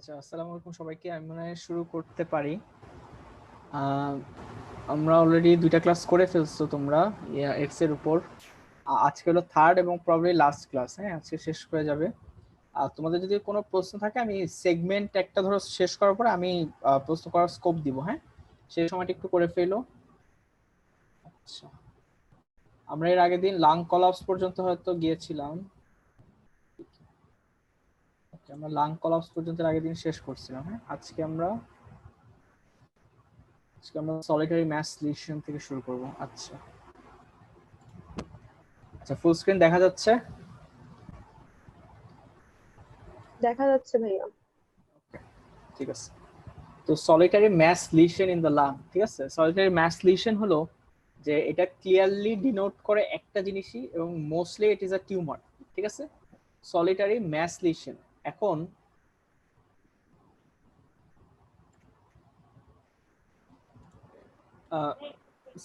আচ্ছা, আসসালামু আলাইকুম সবাইকে। আমি মনে হয় শুরু করতে পারি। আহ, আমরা অলরেডি দুইটা ক্লাস করে ফেলছো তোমরা এক্স এর উপর। আজকে হলো থার্ড এবং প্রবাবলি লাস্ট ক্লাস। হ্যাঁ, আজকে শেষ করে যাবে। আর তোমাদের যদি কোনো প্রশ্ন থাকে আমি সেগমেন্ট একটা ধরো শেষ করার পর আমি প্রশ্ন করার স্কোপ দিব। হ্যাঁ, সেই সময়টা একটু করে ফেলো। আচ্ছা, আমরা এর আগের দিন লাং কলাপস পর্যন্ত হয়তো গিয়েছিলাম। আমরা লাং কলাপস পর্যন্ত আগের দিন শেষ করছিলাম। হ্যাঁ, আজকে আমরা সলিটারি ম্যাথ সলিউশন থেকে শুরু করব। আচ্ছা আচ্ছা, ফুল স্ক্রিন দেখা যাচ্ছে? দেখা যাচ্ছে ভাইয়া। ঠিক আছে। তো solitary mass solution in the lung, ঠিক আছে। সলিটারি ম্যাথ সলিউশন হলো যে এটা ক্লিয়ারলি ডিনোট করে একটা জিনিসই, এবং mostly it is a tumour. ঠিক আছে, সলিটারি ম্যাথ সলিউশন। এখন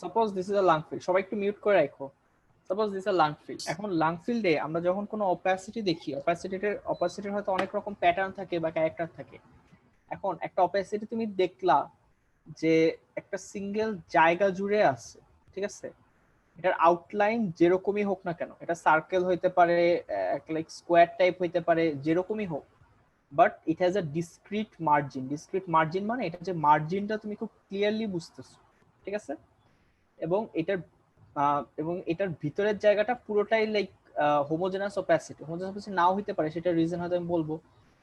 suppose this is a lung field, সবাই একটু মিউট করে রাখো। Suppose this are lung field. এখন লাং ফিল্ডে আমরা যখন কোনো অপাসিটি দেখি, অপাসিটির হয়তো অনেক রকম প্যাটার্ন থাকে বা ক্যারেক্টার থাকে। এখন একটা অপাসিটি তুমি দেখলা যে একটা সিঙ্গেল জায়গা জুড়ে আছে, ঠিক আছে। এটার আউটলাইন যেরকমই হোক না কেন, এটা সার্কেল হইতে পারে, লাইক স্কোয়ার টাইপ হইতে পারে, যেরকমই হোক, but it has a discrete margin. Discrete margin মানে এটা যে মার্জিনটা তুমি খুব ক্লিয়ারলি বুঝতেছো, ঠিক আছে। এবং এটার ভিতরের জায়গাটা পুরোটাই like homogenous opacity. Homogenous opacity নাও হইতে পারে, সেটা রিজন হয়তো আমি বলবো,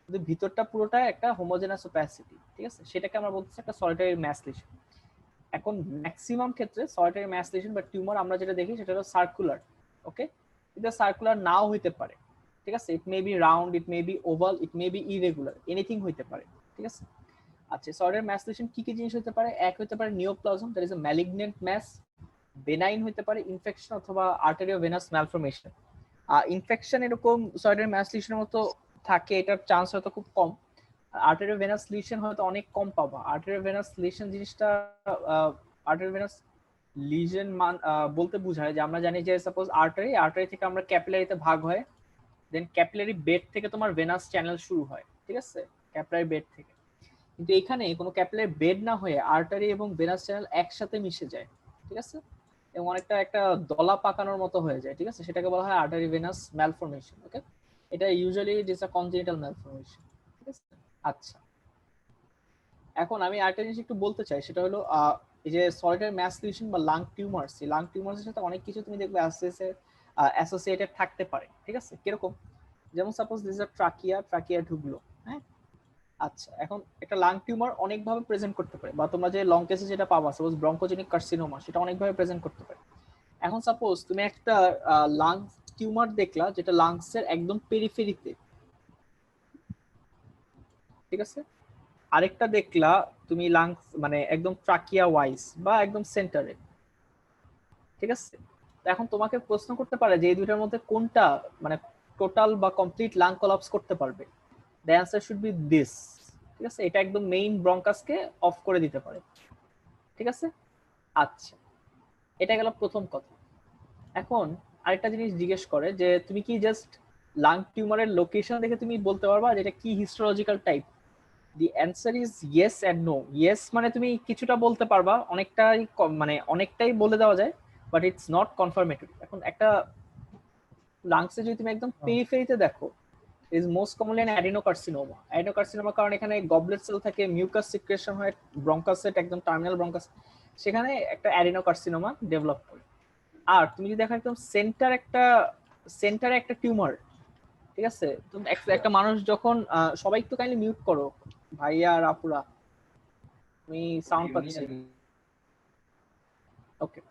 কিন্তু ভিতরটা পুরোটাই একটা হোমোজেনাস অপাসিটি, ঠিক আছে। সেটাকে আমরা বলতেছি একটা সলিটারি ম্যাথ লিশন। এখন ম্যাক্সিমাম ক্ষেত্রে সলিটারি ম্যাথ লিশন বা টিউমার আমরা যেটা দেখি সেটা হলো সার্কুলার। ওকে, এটা সার্কুলার নাও হইতে পারে, ঠিক আছে। It may be round, it may be oval, it may be irregular, anything হইতে পারে, ঠিক আছে। আচ্ছা, সলিটারি ম্যাথ লিশন কি কি জিনিস হতে পারে? এক হতে পারে neoplasm, that is a malignant mass. Benign হতে পারে ইনফেকশন অথবা আর্টেরিও ভেনাস ম্যালফরমেশন। ইনফেকশন এরকম সলিটারি ম্যাথ লিশনের মতো থাকে, এটার চান্স হয়তো খুব কম। আর্টেরিও ভেনাস লিশন হয়তো অনেক কম পাবা। আর্টেরিও ভেনাস লিশন জিনিসটা, আর্টেরিও ভেনাস লিশন বলতে বোঝায় যে আমরা জানি যে সাপোজ আর্টারি থেকে আমরা ক্যাপিলারিতে ভাগ হয়, দেন ক্যাপিলারি বেড থেকে তোমার ভেনাস চ্যানেল শুরু হয়, ঠিক আছে, ক্যাপিলারি বেড থেকে। কিন্তু এখানে কোনো ক্যাপিলারি বেড না হয়ে আর্টারি এবং ভেনাস চ্যানেল একসাথে মিশে যায়, ঠিক আছে, এবং অনেকটা একটা দলা পাকানোর মতো হয়ে যায়, ঠিক আছে। সেটাকে বলা হয় আর্টারি ভেনাস ম্যালফরমেশন। ওকে, এটা usually it is a congenital malformation, ঠিক আছে। আচ্ছা, এখন আমি আরেকটা জিনিস একটু বলতে চাই, সেটা হলো এই যে সলিটারি ম্যাথ লিশন বা লাং টিউমার্স, এই লাং টিউমার্সের সাথে অনেক কিছু তুমি দেখবে অ্যাসোসিয়েটেড থাকতে পারে, ঠিক আছে। কিরকম? যেমন সাপোজ দিস আর ট্রাকিয়া ঢুকলো। হ্যাঁ, আচ্ছা, এখন একটা লাং টিউমার অনেকভাবে প্রেজেন্ট করতে পারে, বা তোমরা যে লং কেসে যেটা পাবা সাপোজ ব্রঙ্কোজেনিক কার্সিনোমা, সেটা অনেকভাবে প্রেজেন্ট করতে পারে। এখন সাপোজ তুমি একটা লাং টিউমার দেখলা যেটা লাংসের একদম পেরিফেরিতে, ঠিক আছে। আরেকটা দেখলা তুমি লাংস মানে একদম ট্রাকিয়া ওয়াইজ বা একদম সেন্টারে, ঠিক আছে। এখন তোমাকে প্রশ্ন করতে পারে যে এই দুইটার মধ্যে কোনটা মানে টোটাল বা কমপ্লিট লাং কলাপস করতে পারবে। The answer should be this, ঠিক আছে। এটা একদম মেইন ব্রঙ্কাসকে অফ করে দিতে পারে, ঠিক আছে। আচ্ছা, এটা গেল প্রথম কথা। এখন আরেকটা জিনিস জিজ্ঞেস করে যে তুমি কি জাস্ট লাং টিউমারের লোকেশন দেখে তুমি বলতে পারবা যে এটা কি histological type? The answer is yes and no. Yes মানে তুমি কিছুটা বলতে পারবা, অনেকটাই মানে অনেকটাই বলে দেওয়া যায়, বাট ইটস নট কনফার্মেটরি। এখন একটা লাংসে যদি তুমি একদম পেরিফেরিতে দেখো, is most commonly an adenocarcinoma. Adenocarcinoma কারণ এখানে গবলেট সেল থাকে, মিউকাস সিক্রেশন হয়, ব্রঙ্কাসেট একদম টার্মিনাল ব্রঙ্কাস, সেখানে একটা অ্যাডিনোকার্সিনোমা ডেভেলপ করে। আর তুমি যদি দেখো একদম সেন্টারে একটা টিউমার, ঠিক আছে। তুমি একটা মানুষ যখন সবাই একটু কাইন্ডলি মিউট করো, ভাইয়া আর আপুরা, আমি সাউন্ড পাচ্ছি। ওকে,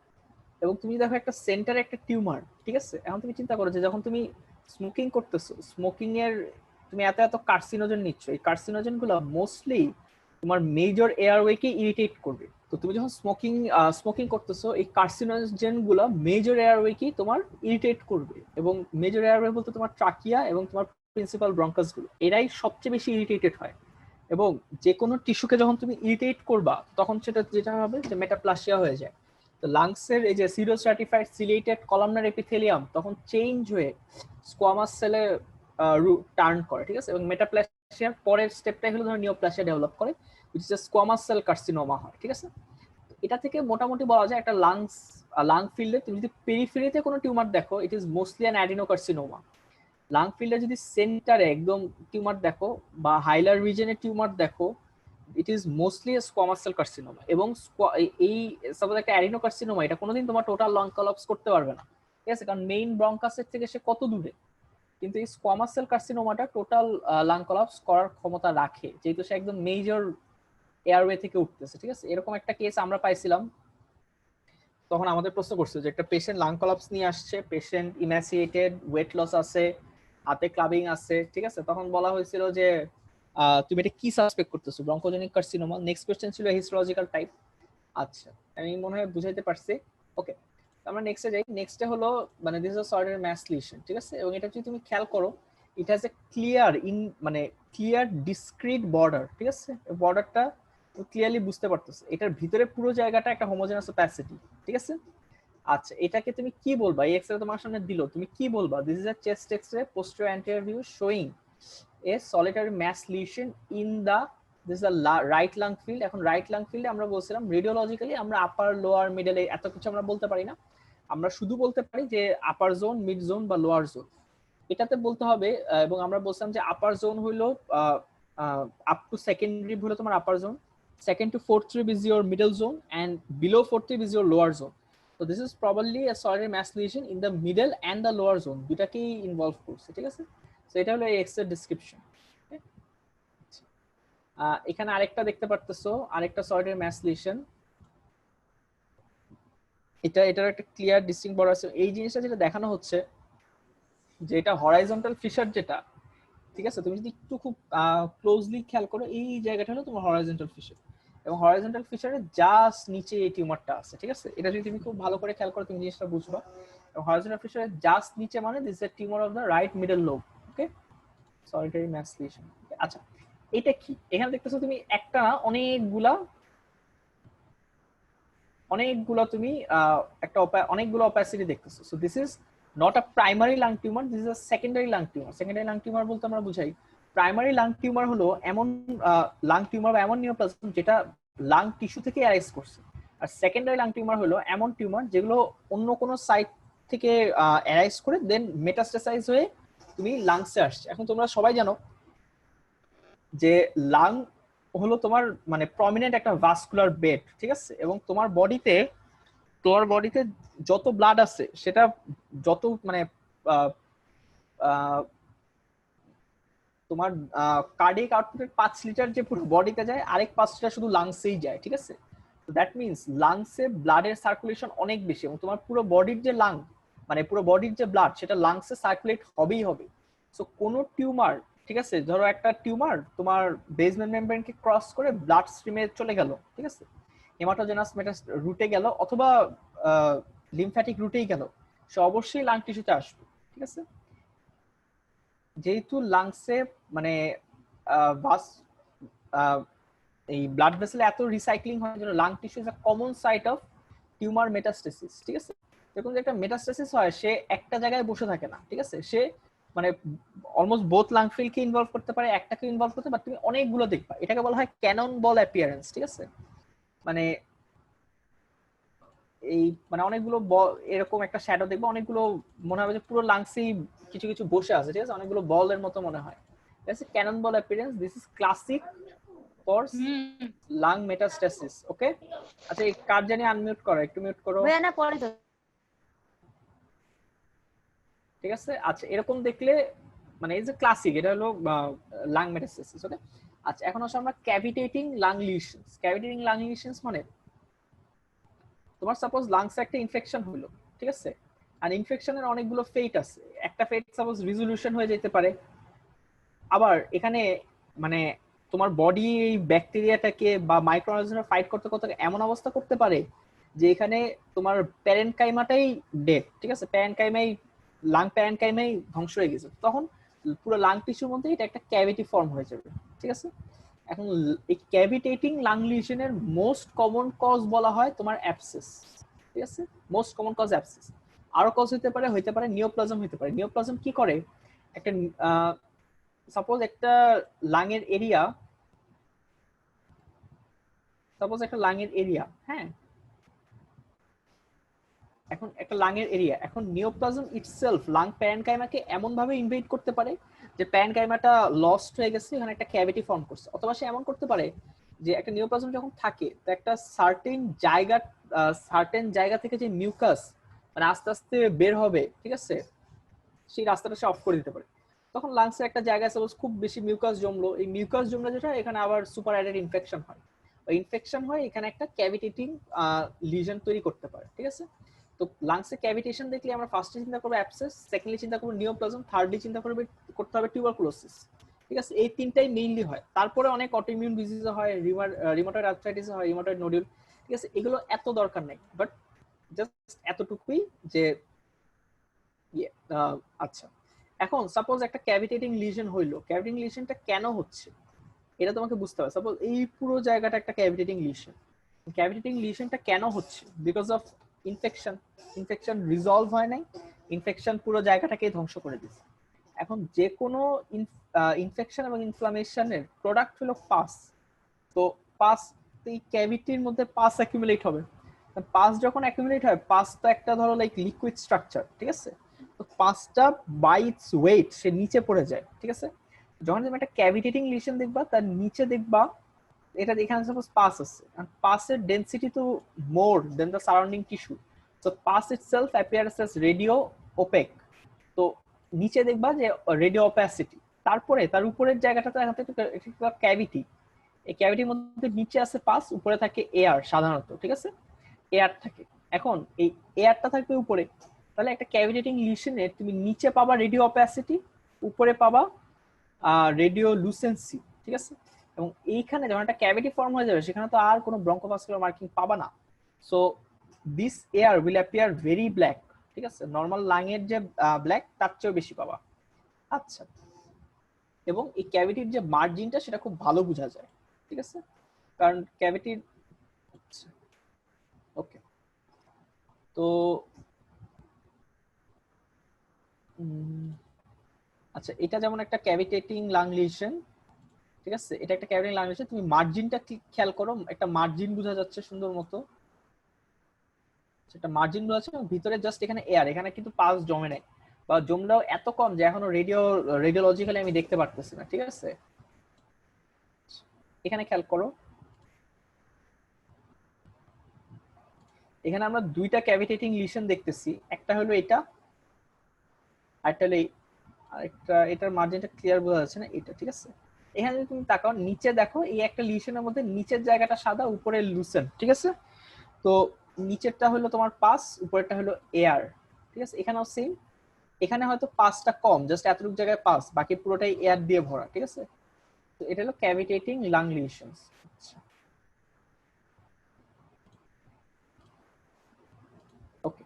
এবং তুমি দেখো একটা সেন্টারে একটা টিউমার, ঠিক আছে। এখন তুমি চিন্তা করো যে যখন তুমি স্মোকিং করতেছো, স্মোকিং এর তুমি এত এত কার্সিনোজেন নিচ্ছ, এই কার্সিনোজেন গুলো মোস্টলি তোমার মেজর এয়ারওয়েকে ইরিটেট করবে। তো তুমি যখন স্মোকিং করতেছো, এই কার্সিনোজেন গুলো মেজর এয়ারওয়েকে তোমার ইরিটেট করবে, এবং মেজর এয়ারওয়ে বলতে তোমার ট্রাকিয়া এবং তোমার প্রিন্সিপাল ব্রঙ্কাস গুলো, এরাই সবচেয়ে বেশি ইরিটেটেড হয়। এবং যে কোনো টিস্যুকে যখন তুমি ইরিটেট করবা, তখন সেটা যেটা হবে যে মেটাপ্লাসিয়া হয়ে যায়। তো লাংসের এই যে সিরোস্ট্রাটিফাইড সিলিয়েটেড কলামনার এপিথেলিয়াম তখন চেঞ্জ হয়ে স্কোয়ামাস সেলে টার্ন করে, ঠিক আছে। এবং মেটাপ্লাসিয়া নিওপ্লাসিয়ার পরের স্টেপটাই হলো ধরো নিওপ্লাসিয়া ডেভেলপ করে, which is a squamous cell carcinoma হয়, ঠিক আছে। এটা থেকে মোটামুটি বলা যায় একটা লাং ফিল্ডে তুমি যদি পেরিফেরিতে কোনো টিউমার দেখো, it is mostly an adenocarcinoma. Lung ফিল্ডে যদি সেন্টারে একদম টিউমার দেখো বা হাইলার রিজনে টিউমার দেখো, it is mostly squamous cell carcinoma. এবং এই সাপোজ একটা অ্যাডিনোকার্সিনোমা, এটা কোনোদিন তোমার টোটাল লাং কলাপস করতে পারবে না, ঠিক আছে, কারণ মেইন ব্রঙ্কাসের থেকে সে কত দূরে। কিন্তু এই স্কোয়ামাস সেল কার্সিনোমাটা টোটাল লাং কলাপস করার ক্ষমতা রাখে, যেহেতু সে একদম মেজর এয়ারওয়ে থেকে উঠতেছে, ঠিক আছে। এরকম একটা কেস আমরা পাইছিলাম, তখন আমাদের প্রশ্ন করছে যে একটা পেশেন্ট লাং কলাপস নিয়ে আসছে, পেশেন্ট ইমাসিয়েটেড, ওয়েট লস আছে, হাতে ক্লাবিং আছে, ঠিক আছে। তখন বলা হয়েছিল যে তুমি এটা কি সাসপেক্ট করতেছো, ব্রঙ্কোজেনিক কার্সিনোমা। নেক্সট কোশ্চেন ছিল হিস্টোলজিক্যাল টাইপ। আচ্ছা, আমি মনে হয় বুঝাইতে পারছি। ওকে, আমরা নেক্সটে যাই। নেক্সটে হলো মানে দিস ইজ সর্টের ম্যাস লিশন, ঠিক আছে। এবং এটা যদি তুমি খেয়াল করো, ইট হ্যাজ এ ক্লিয়ার মানে ক্লিয়ার ডিসক্রিট বর্ডার, ঠিক আছে। বর্ডারটা ক্লিয়ারলি বুঝতে পারতেছে, এটার ভিতরে পুরো জায়গাটা একটা হোমোজেনাস অ্যাপাসিটি, ঠিক আছে। আচ্ছা, এটাকে তুমি কি বলবা? এই এক্সরে তোমার সামনে দিল, তুমি কি বলবা? This is a chest X ray posterior anterior view showing a solitary mass lesion in the this is the right lung field. এখন রাইট লাং ফিল্ডে আমরা বলছিলাম রেডিওলজিক্যালি আমরা আপার লোয়ার মিডল এত কিছু আমরা বলতে পারি না, আমরা শুধু বলতে পারি যে আপার জোন, মিড জোন বা লোয়ার জোন, এটাতে বলতে হবে। এবং আমরা বলছিলাম যে আপার জোন হইলো আপ টু সেকেন্ডারি হলো তোমার আপার zone, second to fourth rib is your middle zone, and below fourth rib is your lower zone. So this is probably a solitary mass lesion in the middle and the lower zone, দুটাকেই involve করছে, ঠিক আছে। So এটা হলো এই এক্সের description. এখানে আরেকটা দেখতে পারতেছো, আরেকটা solitary mass lesion, এটার একটা ক্লিয়ার ডিস্টিংক্ট বর্ডার আছে। এই জিনিসটা যেটা দেখানো হচ্ছে যে এটা হরাইজন্টাল ফিশার যেটা, ঠিক আছে। তুমি যদি একটু খুব ক্লোজলি খেয়াল করো, এই জায়গাটা হলো তোমার হরাইজন্টাল ফিশার, এবং হরাইজন্টাল ফিশারের জাস্ট নিচে এই টিউমারটা আছে, ঠিক আছে। এটা যদি তুমি খুব ভালো করে খেয়াল করো, তুমি জিনিসটা বুঝবা। এবং হরাইজন্টাল ফিশারের জাস্ট নিচে মানে this is a tumour of the right middle lobe, okay, solitary mass lesion. আচ্ছা, এটা কি? এখানে দেখতেছো তুমি একটা না অনেকগুলা তুমি একটা অনেকগুলো অপাসিটি দেখতেছো। So this is not a primary lung tumour, this is a secondary lung tumour. Secondary lung tumour বলতে আমরা বুঝাই, প্রাইমারি লাং টিউমার হলো এমন লাং টিউমার বা এমন নিওপ্লাজম যেটা লাং টিস্যু থেকে অ্যারাইজ করছে। আর সেকেন্ডারি লাং টিউমার হলো এমন টিউমার যেগুলো অন্য কোনো সাইট থেকে অ্যারাইজ করে দেন মেটাস্টাসাইজ হয়ে তুমি লাংসে আসছে। এখন তোমরা সবাই জানো যে লাং হলো তোমার মানে প্রমিনেন্ট একটা ভাস্কুলার বেড, ঠিক আছে। এবং তোমার বডিতে যত ব্লাড আছে সেটা যত মানে তোমার কার্ডিয়াক আউটপুটের 5 লিটার যে পুরো বডিতে যায়, আরেক 5 লিটার শুধু লাংসেই যায়, ঠিক আছে। তো দ্যাট মিনস লাংসে ব্লাডের সার্কুলেশন অনেক বেশি, এবং তোমার পুরো বডির যে লাং মানে পুরো বডির যে ব্লাড সেটা লাংসে সার্কুলেট হবেই হবে। সো কোনো টিউমার, ঠিক আছে, ধরো একটা টিউমার তোমার বেসমেন্ট মেমব্রেনকে ক্রস করে ব্লাড স্ট্রিমে চলে গেল, ঠিক আছে, হেমাটোজেনাস রুটে গেল অথবা লিমফ্যাটিক রুটেই গেল, সে অবশ্যই লাং টিস্যুতে আসবে, ঠিক আছে। যেহেতু লাংসে মানে এই ব্লাড ভেসেলে এত রিসাইক্লিং হয় জন্য lung tissue is a common site of tumour metastasis, ঠিক আছে। যখন একটা মেটাস্টেসিস হয় সে একটা জায়গায় বসে থাকে না, ঠিক আছে। সে মানে অলমোস্ট বোথ লাং ফিল্ডকে ইনভলভ করতে পারে, একটাকে ইনভলভ করতে পারে, তুমি অনেকগুলো দেখবা। এটাকে বলা হয় ক্যানন বল অ্যাপিয়ারেন্স, ঠিক আছে। মানে এই মানে অনেকগুলো এরকম একটা শ্যাডো দেখবো, অনেকগুলো মনে হবে যে পুরো লাংসেই কিছু কিছু বসে আছে, ঠিক আছে, অনেকগুলো বলের মতো মনে হয়। Cannon ball appearance, this is classic for lung metastasis, okay. আচ্ছা, এই কার জানি আনমিউট করো, একটু মিউট করো, না পরে তো, ঠিক আছে। আচ্ছা, এরকম দেখলে মানে এই যে ক্লাসিক, এটা হলো লাং মেটাস্টেসিস, ওকে। আচ্ছা, এখন আসলে আমরা ক্যাভিটেটিং লাং লিশনস। ক্যাভিটেটিং লাং লিশনস মানে তোমার সাপোজ লাংসে একটা ইনফেকশন হলো, ঠিক আছে। আর ইনফেকশনের অনেকগুলো ফেট আছে, একটা ফেট সাপোজ রিজলিউশন হয়ে যেতে পারে। আবার এখানে মানে তোমার বডি এই ব্যাকটেরিয়াটাকে বা মাইক্রোঅর্গানিজমে ফাইট করতে করতে এমন অবস্থা করতে পারে যে এখানে তোমার প্যারেনকাইমাটাই ডেড, ঠিক আছে, প্যারেনকাইমাই ধ্বংস হয়ে গেছে। তখন পুরো লাং টিস্যুর মধ্যে এটা একটা ক্যাভিটি ফর্ম হয়ে যাবে, ঠিক আছে। এখন এই ক্যাভিটেটিং লাং লিশনের মোস্ট কমন কজ বলা হয় তোমার অ্যাবসেস, ঠিক আছে, মোস্ট কমন কজ অ্যাবসেস। আরো কজ হতে পারে নিওপ্লাজম হতে পারে। নিওপ্লাজম কি করে, একটা সাপোজ একটা লাংয়ের এরিয়া, হ্যাঁ, এখন একটা লাংয়ের এরিয়া, এখন নিওপ্লাজম ইটসেলফ লাং প্যারেনকাইমাকে এমন ভাবে ইনভেড করতে পারে যে প্যারেনকাইমাটা লস্ট হয়ে গেছে, এখানে একটা ক্যাভিটি ফর্ম করছে। অথবা সে এমন করতে পারে যে একটা নিওপ্লাজম যখন থাকে তো একটা সার্টেন জায়গা থেকে যে মিউকাস মানে আস্তে আস্তে বের হবে, ঠিক আছে, সেই রাস্তাটা সে অফ করে দিতে পারে। তখন লাংসের একটা জায়গায় সাপোজ খুব বেশি মিউকাস জমলো, এই মিউকাস জমলে যেটা এখানে আবার সুপার অ্যাডেড ইনফেকশন হয়, ইনফেকশন হয় এখানে একটা ক্যাভিটেটিং লিজন তৈরি করতে পারে, ঠিক আছে। তো লাংসে ক্যাভিটেশন দেখলে আমরা ফার্স্টে চিন্তা করবো অ্যাবসেস, সেকেন্ডলি চিন্তা করবো নিওপ্লাজম, থার্ডলি চিন্তা করতে হবে টিউবারকুলোসিস, ঠিক আছে। এই তিনটাই মেইনলি হয়, তারপরে অনেক অটোইমিউন ডিজিজ হয়, রিউমাটয়েড আর্থ্রাইটিস হয়, রিউমাটয়েড নোডিউল, ঠিক আছে। এগুলো এত দরকার নাই, বাট জাস্ট এতটুকুই যে আচ্ছা, এখন সাপোজ একটা ক্যাভিটেটিং লিশন হইলো, ক্যাভিটেটিং লিশনটা কেন হচ্ছে এটা তোমাকে বুঝতে হবে। সাপোজ এই পুরো জায়গাটা একটা ক্যাভিটেটিং লিশন, ক্যাভিটেটিং লিশনটা কেন হচ্ছে? Because of infection. Infection resolve হয় নাই, ইনফেকশন পুরো জায়গাটাকে ধ্বংস করে দিচ্ছে। এখন যে কোনো ইনফেকশন এবং ইনফ্লামেশনের প্রোডাক্ট হলো পাস। তো পাস, এই ক্যাভিটির মধ্যে পাস অ্যাকুমুলেট হবে। পাস যখন অ্যাকুমুলেট হয়, পাস তো একটা ধরো লাইক লিকুইড স্ট্রাকচার, ঠিক আছে। তো পাসটা বাই ইটস ওয়েট সে নিচে পড়ে যায়, ঠিক আছে। যখন তুমি একটা ক্যাভিটেটিং লিশন দেখবা তার নিচে দেখবা এটা এখানে সাপোজ পাস আছে, আর পাসের ডেনসিটি তো more than the surrounding tissue, so pus itself appears as radio opaque. তো নিচে দেখবা যে রেডিও অপাসিটি, তারপরে তার উপরের জায়গাটাতে একটা ক্যাভিটি, এই ক্যাভিটির মধ্যে নিচে আছে পাস, উপরে থাকে এয়ার সাধারণত, ঠিক আছে, এয়ার থাকে। এখন এই এয়ারটা থাকবে উপরে, তাহলে একটা ক্যাভিটেটিং লিশনে তুমি নিচে পাবা রেডিও অপাসিটি, উপরে পাবা রেডিও লুসেন্সি, ঠিক আছে। এবং এইখানে যখন একটা ক্যাভিটি ফর্ম হয়ে যাবে সেখানে তো আর কোনো ব্রঙ্কোভাস্কুলার মার্কিং পাবা না, so this air will appear very black, ঠিক আছে। নর্মাল লাংয়ের যে ব্ল্যাক তার চেয়েও বেশি পাবা। আচ্ছা, এবং এই ক্যাভিটির যে মার্জিনটা সেটা খুব ভালো বোঝা যায়, ঠিক আছে, কারণ ক্যাভিটির, ওকে। তো আচ্ছা, এটা যেমন একটা ক্যাভিটেটিং লাং লিশন, ঠিক আছে, এটা একটা ক্যাভিটেটিং লাং লিশন। তুমি মার্জিনটা খেয়াল করো, একটা মার্জিন বোঝা যাচ্ছে সুন্দর মতো, সেটা মার্জিন বোঝা যাচ্ছে, ভিতরে জাস্ট এখানে এয়ার, এখানে কিন্তু পাস জমে নাই, বা জমলেও এত কম যে এখনো রেডিওলজিক্যালি আমি দেখতে পারতেছি না, ঠিক আছে। এখানে খেয়াল করো, এখানে আমরা দুইটা ক্যাভিটেটিং লিশন দেখতেছি, একটা হলো এটা, আরেকটা হলো আরেকটা, এটার মার্জিনটা ক্লিয়ার বোঝা যাচ্ছে না, এটা, ঠিক আছে। এখানে যদি তুমি তাকাও নিচে দেখো, এই একটা লিশনের মধ্যে নিচের জায়গাটা সাদা, উপরে লুসেন, ঠিক আছে। তো নিচেরটা হলো তোমার পাস, উপরেরটা হলো এয়ার, ঠিক আছে। এখানেও সেম, এখানে হয়তো পাসটা কম, জাস্ট এতটুকু জায়গায় পাস, বাকি পুরোটাই এয়ার দিয়ে ভরা, ঠিক আছে। তো এটা হলো ক্যাভিটেটিং লাং লিশনস। আচ্ছা, ওকে।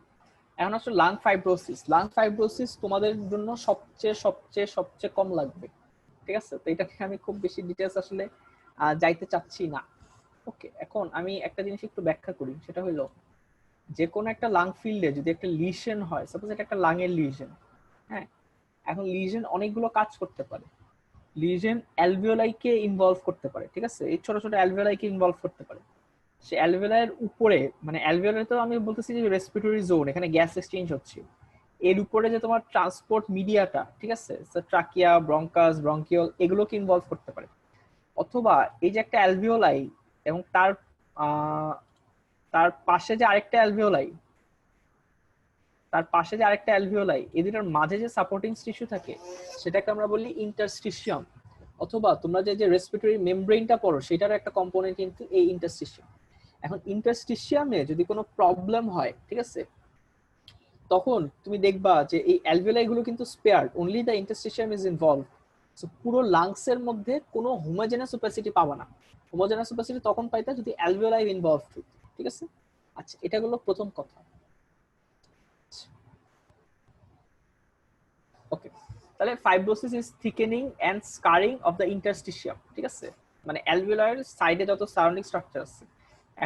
এখন আসলে লাং ফাইব্রোসিস, লাং ফাইব্রোসিস তোমাদের জন্য সবচেয়ে সবচেয়ে সবচেয়ে কম লাগবে, ঠিক আছে। তো এটা আমি খুব বেশি ডিটেলস আসলে যাইতে চাচ্ছি না। ওকে, এখন আমি একটা জিনিস একটু ব্যাখ্যা করি, সেটা হলো যে কোনো একটা লাং ফিল্ডে যদি একটা লিশন হয়, সাপোজ এটা একটা লাং এর লিশন, হ্যাঁ, এখন লিশন অনেকগুলো কাজ করতে পারে। লিশন অ্যালভিওলাইকে ইনভলভ করতে পারে, ঠিক আছে, এই ছোট ছোট অ্যালভিওলাইকে ইনভলভ করতে পারে। সে অ্যালভিওলাইয়ের উপরে, মানে অ্যালভিওলাই তো আমি বলতেছি যে রেসপিরেটরি জোন, এখানে গ্যাস এক্সচেঞ্জ হচ্ছে, এর উপরে যে তোমার ট্রান্সপোর্ট মিডিয়াটা, ঠিক আছে, ট্রাকিয়া, ব্রঙ্কাস, ব্রঙ্কিওল, এগুলোকে ইনভলভ করতে পারে। অথবা এই যে একটা অ্যালভিওলাই এবং তার পাশে যে আরেকটা অ্যালভিওলাই, এই দুটার মাঝে যে সাপোর্টিং টিস্যু থাকে সেটাকে আমরা বলি ইন্টারস্টিশিয়াম। অথবা তোমরা যে রেসপিরেটরি মেমব্রেনটা পড়ো সেটার একটা কম্পোনেন্ট কিন্তু এই ইন্টারস্টিশিয়াম। এখন ইন্টারস্টিশিয়ামে যদি কোনো প্রবলেম হয়, ঠিক আছে, তখন তুমি দেখবা যে এই অ্যালভিওলাই গুলো কিন্তু spared, only the interstitium is involve. সো পুরো লাংসের মধ্যে কোনো হোমোজেনাস ওপাসিটি পাবা না। হোমোজেনাস ওপাসিটি তখন পাইতা যদি অ্যালভিওলাই ইনভলভ হতো, ঠিক আছে। আচ্ছা, এটা হলো প্রথম কথা। ওকে, তাহলে fibrosis is thickening and scarring of the interstitium, ঠিক আছে, মানে অ্যালভিওলার সাইডে যত সারাউন্ডিং স্ট্রাকচার আছে।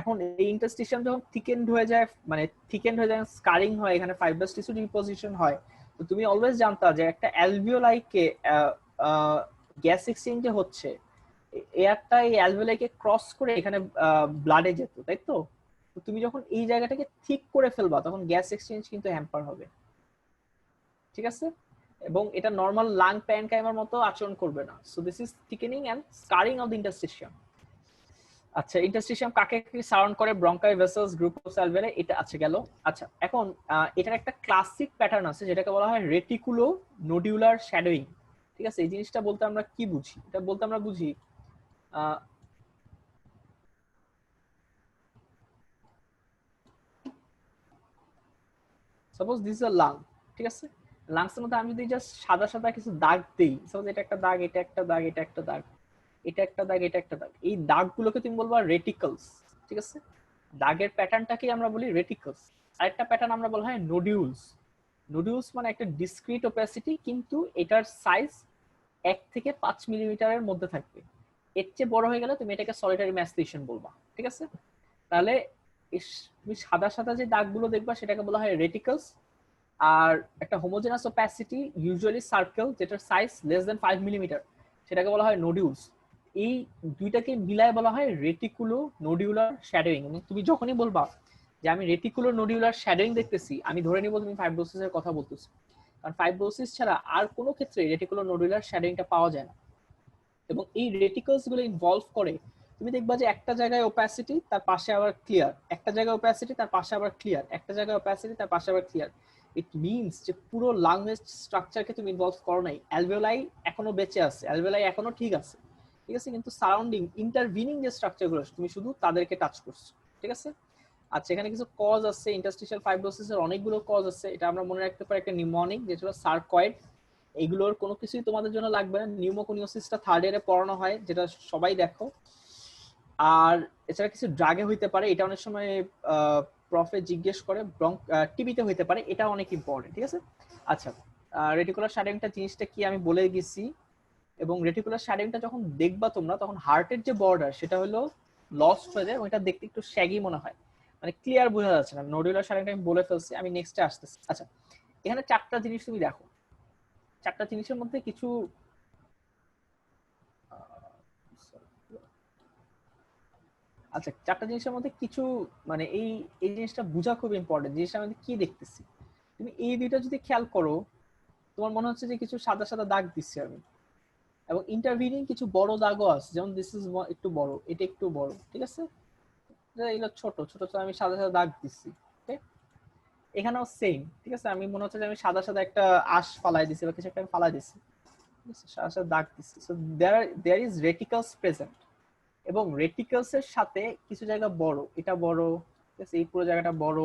এখন এই ইন্টারস্টিশিয়াম যখন থিকেন্ড হয়ে যায়, মানে থিকেন্ড হয়ে যায়, স্কারিং হয়, এখানে ফাইব্রাস টিস্যু ডিপোজিশন হয়, তো তুমি অলওয়েজ জানতা যে একটা অ্যালভিওলাইকে গ্যাস এক্সচেঞ্জে হচ্ছে, এয়ারটা এই অ্যালভিওলাইকে ক্রস করে এখানে ব্লাডে যেত, তাই তো? তো তুমি যখন এই জায়গাটাকে ঠিক করে ফেলবা তখন গ্যাস এক্সচেঞ্জ কিন্তু হ্যাম্পার হবে, ঠিক আছে? এবং এটা নরমাল লাং প্যানকাইমার মতো আচরণ করবে না। So this is thickening and scarring of the interstitium. আচ্ছা, ইন্টারস্টিশিয়াম কাকে কি সারাউন্ড করে? Bronchi vessels, group of alveoli, এটা আছে গেল। আচ্ছা, এখন এটার একটা ক্লাসিক প্যাটার্ন আছে যেটাকে বলা হয় রেটিকুলো নোডিউলার শ্যাডোয়িং। ঠিক আছে, এই জিনিসটা বলতে আমরা কি বুঝি? এটা বলতে আমরা বুঝি suppose this is a lung, ঠিক আছে? লাংসের মধ্যে আমি যদি জাস্ট সাদা সাদা কিছু দাগ দেই, সাপোজ এটা একটা দাগ, এটা একটা দাগ, এটা একটা দাগ, এটা একটা দাগ, এটা একটা দাগ, এই দাগগুলোকে তুমি বলবা রেটিকলস, ঠিক আছে? দাগের প্যাটার্নটাকে আমরা বলি রেটিকলস। আরেকটা প্যাটার্ন আমরা বলা হয় নোডিউলস। নোডিউলস মানে একটা ডিসক্রিট ওপাসিটি, কিন্তু এটার সাইজ 1 থেকে 5 মিলিমিটারের মধ্যে থাকবে। এর চেয়ে বড় হয়ে গেলে তুমি এটাকে সলিটারি ম্যাস লিশন বলবা, ঠিক আছে? তাহলে তুমি সাদা সাদা যে দাগগুলো দেখবা সেটাকে বলা হয় রেটিকলস। আর একটা হোমোজেনাস ওপাসিটি ইউজুয়ালি সার্কেল যেটার সাইজ লেস দেন 5 মিলিমিটার, সেটাকে বলা হয় নোডিউলস। এই দুইটাকে মিলায় বলা হয় রেটিকুলো নোডিউলার শ্যাডোয়িং। এবং তুমি যখনই বলবা যে আমি রেটিকুলো নোডিউলার শ্যাডোয়িং দেখতেছি, আমি ধরে নিব তুমি ফাইব্রোসিস এর কথা বলতেছো, কারণ ফাইব্রোসিস ছাড়া আর কোনো ক্ষেত্রে রেটিকুলো নোডুলার শ্যাডোয়িংটা পাওয়া যায় না। এবং এই রেটিকলস গুলো ইনভলভ করে, তুমি দেখবা যে একটা জায়গায় ওপাসিটি তার পাশে আবার ক্লিয়ার, একটা জায়গায় ওপাসিটি তার পাশে আবার ক্লিয়ার, একটা জায়গায় ওপাসিটি তার পাশে আবার ক্লিয়ার। ইট মিনস যে পুরো লাংয়ের স্ট্রাকচারকে তুমি ইনভলভ করো নাই। অ্যালভিওলাই এখনো বেঁচে আছে, অ্যালভিওলাই এখনো ঠিক আছে, ঠিক আছে, কিন্তু সারাউন্ডিং ইন্টারভিনিং যে স্ট্রাকচারগুলো তুমি শুধু তাদেরকে টাচ করছো, ঠিক আছে? আচ্ছা, এখানে কিছু কজ আছে, ইন্টারস্টিশিয়াল ফাইব্রোসিসের অনেকগুলো কজ আছে। এটা আমরা মনে রাখতে পারি একটা নিউমোনিক, যেটা হলো সার্কয়েড। এইগুলোর কোনো কিছুই তোমাদের জন্য লাগবে না, নিউমোকোনিওসিসটা থার্ড ইয়ারে পড়ানো হয়, যেটা সবাই দেখো। আর এছাড়া কিছু ড্রাগে হইতে পারে, এটা অনেক সময় প্রফে জিজ্ঞেস করে, টিবিতে হইতে পারে, এটা অনেক ইম্পর্টেন্ট, ঠিক আছে? আচ্ছা, রেটিকুলার শ্যাডোয়িংটা জিনিসটা কি আমি বলে গেছি। এবং রেটিকুলার শ্যাডোয়িংটা যখন দেখবা তোমরা, তখন হার্টের যে বর্ডার সেটা হলো লস্ট হয়ে যায়, ওইটা দেখতে একটু শ্যাগি মনে হয়, মানে ক্লিয়ার বোঝা যাচ্ছে না। নোডুলার শ্যাডোয়িংটা আমি বলে ফেলছি, আমি নেক্সটে আসতেছি। আচ্ছা, এখানে চারটা জিনিস তুমি দেখো, চারটা জিনিসের মধ্যে কিছু আচ্ছা, চারটা জিনিসের মধ্যে কিছু মানে এই এই জিনিসটা বোঝা খুব ইম্পর্টেন্ট। জিনিসটা আমি কি দেখতেছি, তুমি এই দুইটা যদি খেয়াল করো, তোমার মনে হচ্ছে যে কিছু সাদা সাদা দাগ দিচ্ছি আমি, এবং ইন্টারভিনিং কিছু বড় দাগও আছে, যেমন দিস ইজ একটু বড়, এটা একটু বড়, ঠিক আছে? এগুলো ছোট ছোট, তো আমি সাদা সাদা দাগ দিচ্ছি। এখানেও সেম, ঠিক আছে? আমি মনে হচ্ছে যে আমি সাদা সাদা একটা আঁশ ফালাই দিছি বা কিছু একটা আমি ফালাই দিছি, ঠিক আছে? সাদা সাদা দাগ দিচ্ছি। সো দেয়ার ইজ রেটিকলস প্রেজেন্ট, এবং রেটিকলস এর সাথে কিছু জায়গা বড়, এটা বড়, ঠিক আছে, এই পুরো জায়গাটা বড়,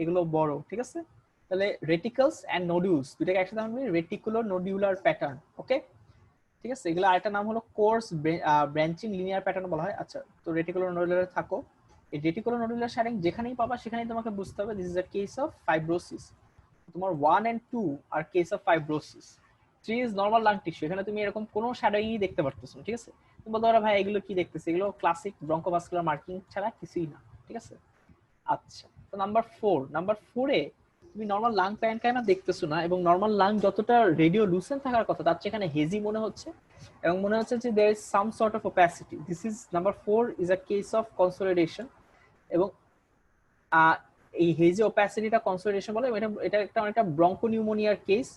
এগুলো বড়, ঠিক আছে? তাহলে রেটিকলস এন্ড নোডিউলস দুটাকে একসাথে আমরা রেটিকুলো নোডিউলার প্যাটার্ন, ওকে? ঠিক আছে, এগুলো আরেকটা নাম হলো কোর্স ব্রাঞ্চিং লিনিয়ার প্যাটার্ন বলা হয়। আচ্ছা, তো রেটিকুলো নোডুলারে থাকো। এই রেটিকুলো নোডুলার শ্যাডিং যেখানেই পাবা সেখানেই তোমাকে বুঝতে হবে this is a case of fibrosis. তোমার 1 and 2 আর case of fibrosis, 3 is normal lung tissue. এখানে তুমি এরকম কোনো শ্যাডোই দেখতে পারতেছো না, ঠিক আছে? তুমি বলতে পারো ভাই এগুলো কি দেখতেছি, এগুলো ক্লাসিক ব্রঙ্কোভাস্কুলার মার্কিং ছাড়া কিছুই না, ঠিক আছে? আচ্ছা, তো নাম্বার 4 এ তুমি নরমাল লাং প্যানকাইমা দেখতেছো না, এবং নরমাল লাং যতটা রেডিও লুসেন্ট থাকার কথা তার চেয়ে এখানে হেজি মনে হচ্ছে, এবং মনে হচ্ছে যে there is some sort of opacity. This is number 4 is a case of consolidation. এবং এই হেজি ওপাসিটিটা কনসোলিডেশন বলে, এটা এটা একটা অনেকটা ব্রঙ্কো নিউমোনিয়ার কেস,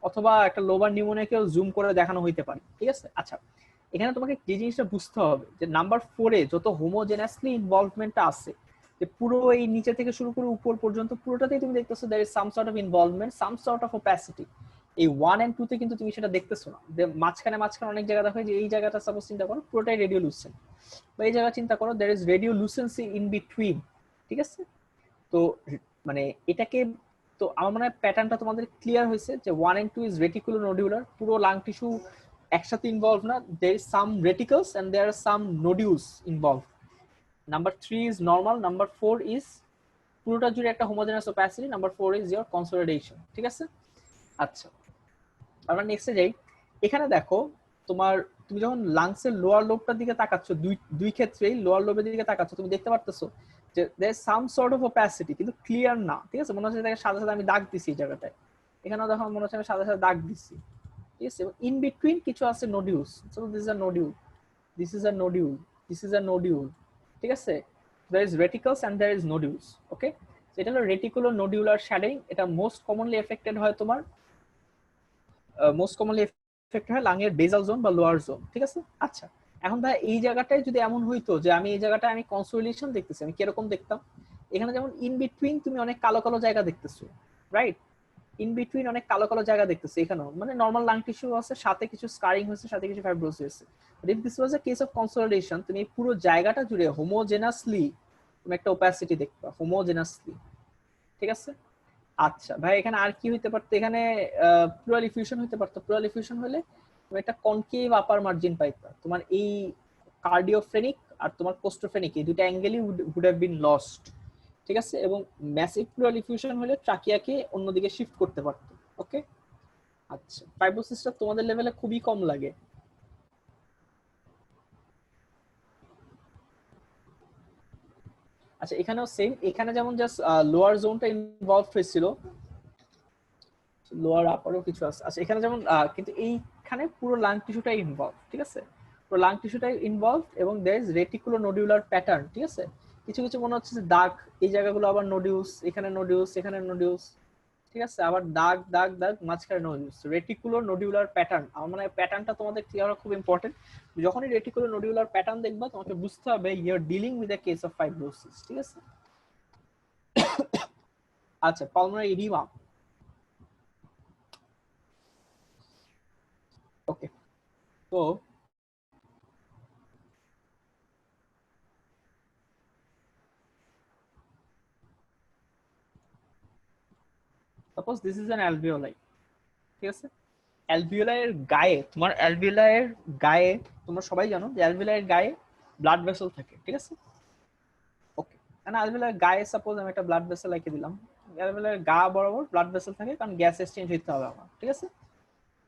অথবা একটা লোবার নিউমোনিয়াকেও জুম করে দেখানো হইতে পারে, ঠিক আছে? আচ্ছা, এখানে তোমাকে যে জিনিসটা বুঝতে হবে যে নাম্বার 4 এ যত হোমোজেনাসলি ইনভলভমেন্টটা আছে, যে পুরো এই নিচে থেকে শুরু করে উপর পর্যন্ত পুরোটাতেই তুমি দেখতেছো there is some sort of involvement, some sort of opacity. এই 1 and 2 তে কিন্তু তুমি সেটা দেখতেছো না। মাঝখানে মাঝখানে অনেক জায়গা দেখো, যে এই জায়গাটা সাপোজ চিন্তা করো পুরোটাই রেডিও লুসেন্ট, বা এই জায়গা চিন্তা করো there is radio lucency in between, ঠিক আছে? তো মানে এটাকে, তো আমার মনে হয় প্যাটার্নটা তোমাদের ক্লিয়ার হয়েছে যে 1 and 2 ইজ রেটিকুলো নোডিউলার, পুরো লাং টিস্যু একসাথে ইনভলভ না, there is some reticles and there are some nodules involved. Number 3 is normal, number 4 is পুরোটা জুড়ে একটা homogeneous opacity, number 4 is your consolidation, ঠিক আছে? আচ্ছা, আমরা নেক্সটে যাই। এখানে দেখো, তোমার তুমি যখন লাংসের লোয়ার লোবটার দিকে তাকাচ্ছ, দুই ক্ষেত্রেই লোয়ার লোবের দিকে তাকাচ্ছ, তুমি দেখতে পারতেছো যে there is some sort of opacity, কিন্তু ক্লিয়ার না, ঠিক আছে? মনে হচ্ছে সাদা সাদা আমি দাগ দিছি এই জায়গাটায়, এখানেও দেখো মনে হচ্ছে আমি সাদা সাদা দাগ দিছি, ঠিক আছে, ইন বিটুইন কিছু আছে nodules, so this is a nodule, this is a nodule, this is a nodule, ঠিক আছে, there is reticles and there is nodules, okay, so এটা হলো রেটিকুলো নোডিউলার শ্যাডোইং, এটা মোস্ট কমনলি এফেক্টেড হয় তোমার মোস্ট কমনলি এফেক্ট হয় লাংয়ের বেজাল জোন বা লোয়ার জোন, ঠিক আছে। আচ্ছা, এখন ভাই এই জায়গাটায় যদি এমন হইতো যে আমি এই জায়গাটায় আমি কনসোলিডেশন দেখতেছি, আমি কিরকম দেখতাম, এখানে যেমন ইন বিটুইন তুমি অনেক কালো কালো জায়গা দেখতেছো, রাইট, ইন বিটুইন অনেক কালো কালো জায়গা দেখতেছি, এখানেও মানে নর্মাল লাং টিস্যু আছে, সাথে কিছু স্কারিং হয়েছে, সাথে কিছু ফাইব্রোসিস হয়েছে, but if this was a case of consolidation, তুমি পুরো জায়গাটা জুড়ে হোমোজেনাসলি তুমি একটা ওপাসিটি দেখবা, হোমোজেনাসলি, ঠিক আছে। আচ্ছা ভাই, এখানে আর কি হইতে পারতো, এখানে প্লুরাল ইফিউশন হইতে পারতো, প্লুরাল ইফিউশন হলে তুমি একটা কনকেভ আপার মার্জিন পাইতা, তোমার এই কার্ডিওফ্রেনিক আর তোমার কোস্টোফ্রেনিক এই দুটো অ্যাঙ্গেলই উড হ্যাভ বিন লস্ট, ঠিক আছে, এবং ম্যাসিভ প্লুরাল ইফিউশন হলে ট্রাকিয়াকে অন্যদিকে শিফট করতে পারতো, ওকে। আচ্ছা, ফাইব্রোসিসটা তোমাদের লেভেলে খুবই কম লাগে। আচ্ছা, এখানেও সেম, এখানে যেমন জাস্ট লোয়ার জোনটা ইনভলভ হয়েছিল, লোয়ার আপারও কিছু আছে। আচ্ছা, এখানে যেমন কিন্তু এইখানে পুরো লাং টিস্যুটাই ইনভলভ, ঠিক আছে, পুরো লাং টিস্যুটাই ইনভলভ, এবং দেয়ার ইজ রেটিকুলো নোডিউলার প্যাটার্ন, ঠিক আছে, কিছু কিছু মনে হচ্ছে যে দাগ, এই জায়গাগুলো আবার নোডিউস, এখানে নোডিউস, এখানে নোডিউস, ঠিক আছে, আবার দাগ দাগ দাগ, মাঝখানে নোডিউস, রেটিকুলো নোডিউলার প্যাটার্ন, আমার মানে প্যাটার্নটা তোমাদের ক্লিয়ার হওয়া খুব ইম্পর্টেন্ট। যখনই রেটিকুলো নোডিউলার প্যাটার্ন দেখবা তোমাকে বুঝতে হবে you are dealing with a case of fibrosis, ঠিক আছে। আচ্ছা, পালমোনারি এডিমা, ওকে, তো suppose this is an alveoli, ঠিক আছে, অ্যালভিওলাইয়ের গায়ে, তোমার অ্যালভিওলাইয়ের গায়ে, তোমরা সবাই জানো যে অ্যালভিওলাইয়ের গায়ে ব্লাড ভেসেল থাকে, ঠিক আছে, ওকে, মানে অ্যালভিওলাইয়ের গায়ে সাপোজ আমি একটা ব্লাড ভেসেল এঁকে দিলাম, অ্যালভিওলাইয়ের গা বরাবর ব্লাড ভেসেল থাকে, কারণ গ্যাস এক্সচেঞ্জ হইতে হবে আমার, ঠিক আছে।